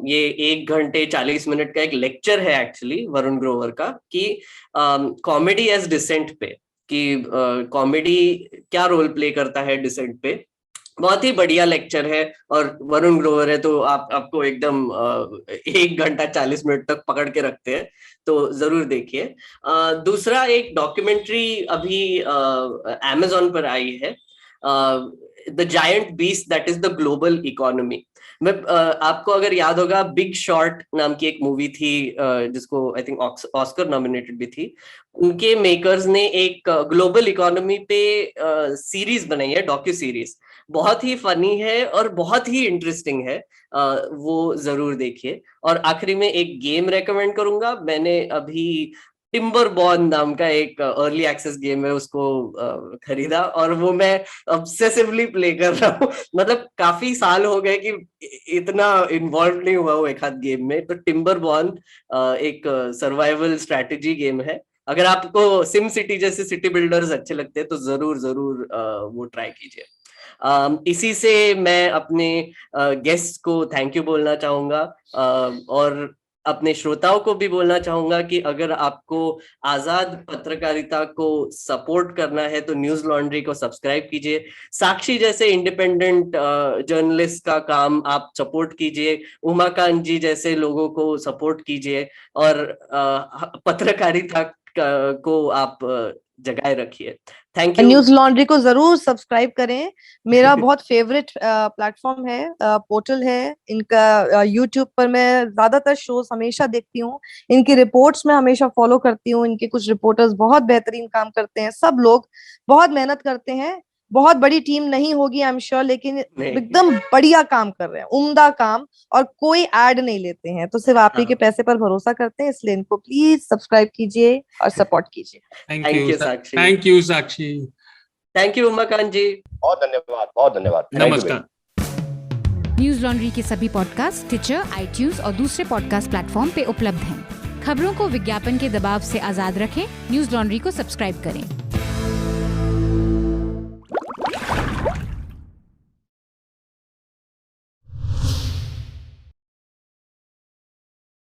ये 1 घंटे 40 मिनट का एक लेक्चर है एक्चुअली वरुण ग्रोवर का, कि कॉमेडी एज डिसेंट पे, कि कॉमेडी क्या रोल प्ले करता है डिसेंट पे। बहुत ही बढ़िया लेक्चर है, और वरुण ग्रोवर है तो आपको एकदम 1 घंटा 40 मिनट तक पकड़ के रखते हैं, तो जरूर देखिए। दूसरा एक डॉक्यूमेंट्री अभी Amazon पर आई है, the giant beast that is the global economy. मैं आपको अगर याद होगा, बिग शॉर्ट नाम की एक मूवी थी जिसको आई थिंक ऑस्कर नॉमिनेटेड भी थी। उनके मेकर्स ने एक ग्लोबल इकोनॉमी पे सीरीज बनाई है, डॉक्यू सीरीज। बहुत ही फनी है और बहुत ही इंटरेस्टिंग है, वो जरूर देखिए। और आखिरी में एक गेम रेकमेंड करूंगा, मैंने अभी टिम्बरबॉर्न नाम का एक अर्ली एक्सेस गेम है, उसको खरीदा और वो मैं ऑब्सेसिवली प्ले कर रहा हूँ। मतलब काफी साल हो गए कि इतना इन्वॉल्व नहीं हुआ वो एक हाथ गेम में। तो टिम्बरबॉर्न एक सर्वाइवल स्ट्रैटेजी गेम है। अगर आपको सिम सिटी जैसे सिटी बिल्डर्स अच्छे लगते हैं तो जरूर जरूर वो ट्राई कीजिए। इसी से मैं अपने गेस्ट को थैंक यू बोलना चाहूंगा, और अपने श्रोताओं को भी बोलना चाहूंगा कि अगर आपको आजाद पत्रकारिता को सपोर्ट करना है तो न्यूज लॉन्ड्री को सब्सक्राइब कीजिए। साक्षी जैसे इंडिपेंडेंट जर्नलिस्ट का काम आप सपोर्ट कीजिए, उमाकांत जी जैसे लोगों को सपोर्ट कीजिए, और पत्रकारिता को आप जगाए रखिए। Thank you. न्यूज लॉन्ड्री को जरूर सब्सक्राइब करें। मेरा बहुत फेवरेट प्लेटफॉर्म है, पोर्टल है इनका। यूट्यूब पर मैं ज्यादातर शोज हमेशा देखती हूँ, इनकी रिपोर्ट्स में हमेशा फॉलो करती हूँ। इनके कुछ रिपोर्टर्स बहुत बेहतरीन काम करते हैं, सब लोग बहुत मेहनत करते हैं। बहुत बड़ी टीम नहीं होगी आई एम श्योर, लेकिन एकदम बढ़िया काम कर रहे हैं, उम्दा काम, और कोई ऐड नहीं लेते हैं, तो सिर्फ आप ही के पैसे पर भरोसा करते हैं। इसलिए इनको प्लीज सब्सक्राइब कीजिए और सपोर्ट कीजिए। Thank you Sakshi. Thank you Sakshi. Thank you Umakant ji. बहुत धन्यवाद, बहुत धन्यवाद। नमस्कार। न्यूज लॉन्ड्री के सभी पॉडकास्ट टिचर, iTunes और दूसरे पॉडकास्ट प्लेटफॉर्म पे उपलब्ध हैं। खबरों को विज्ञापन के दबाव से आजाद रखें, न्यूज लॉन्ड्री को सब्सक्राइब करें।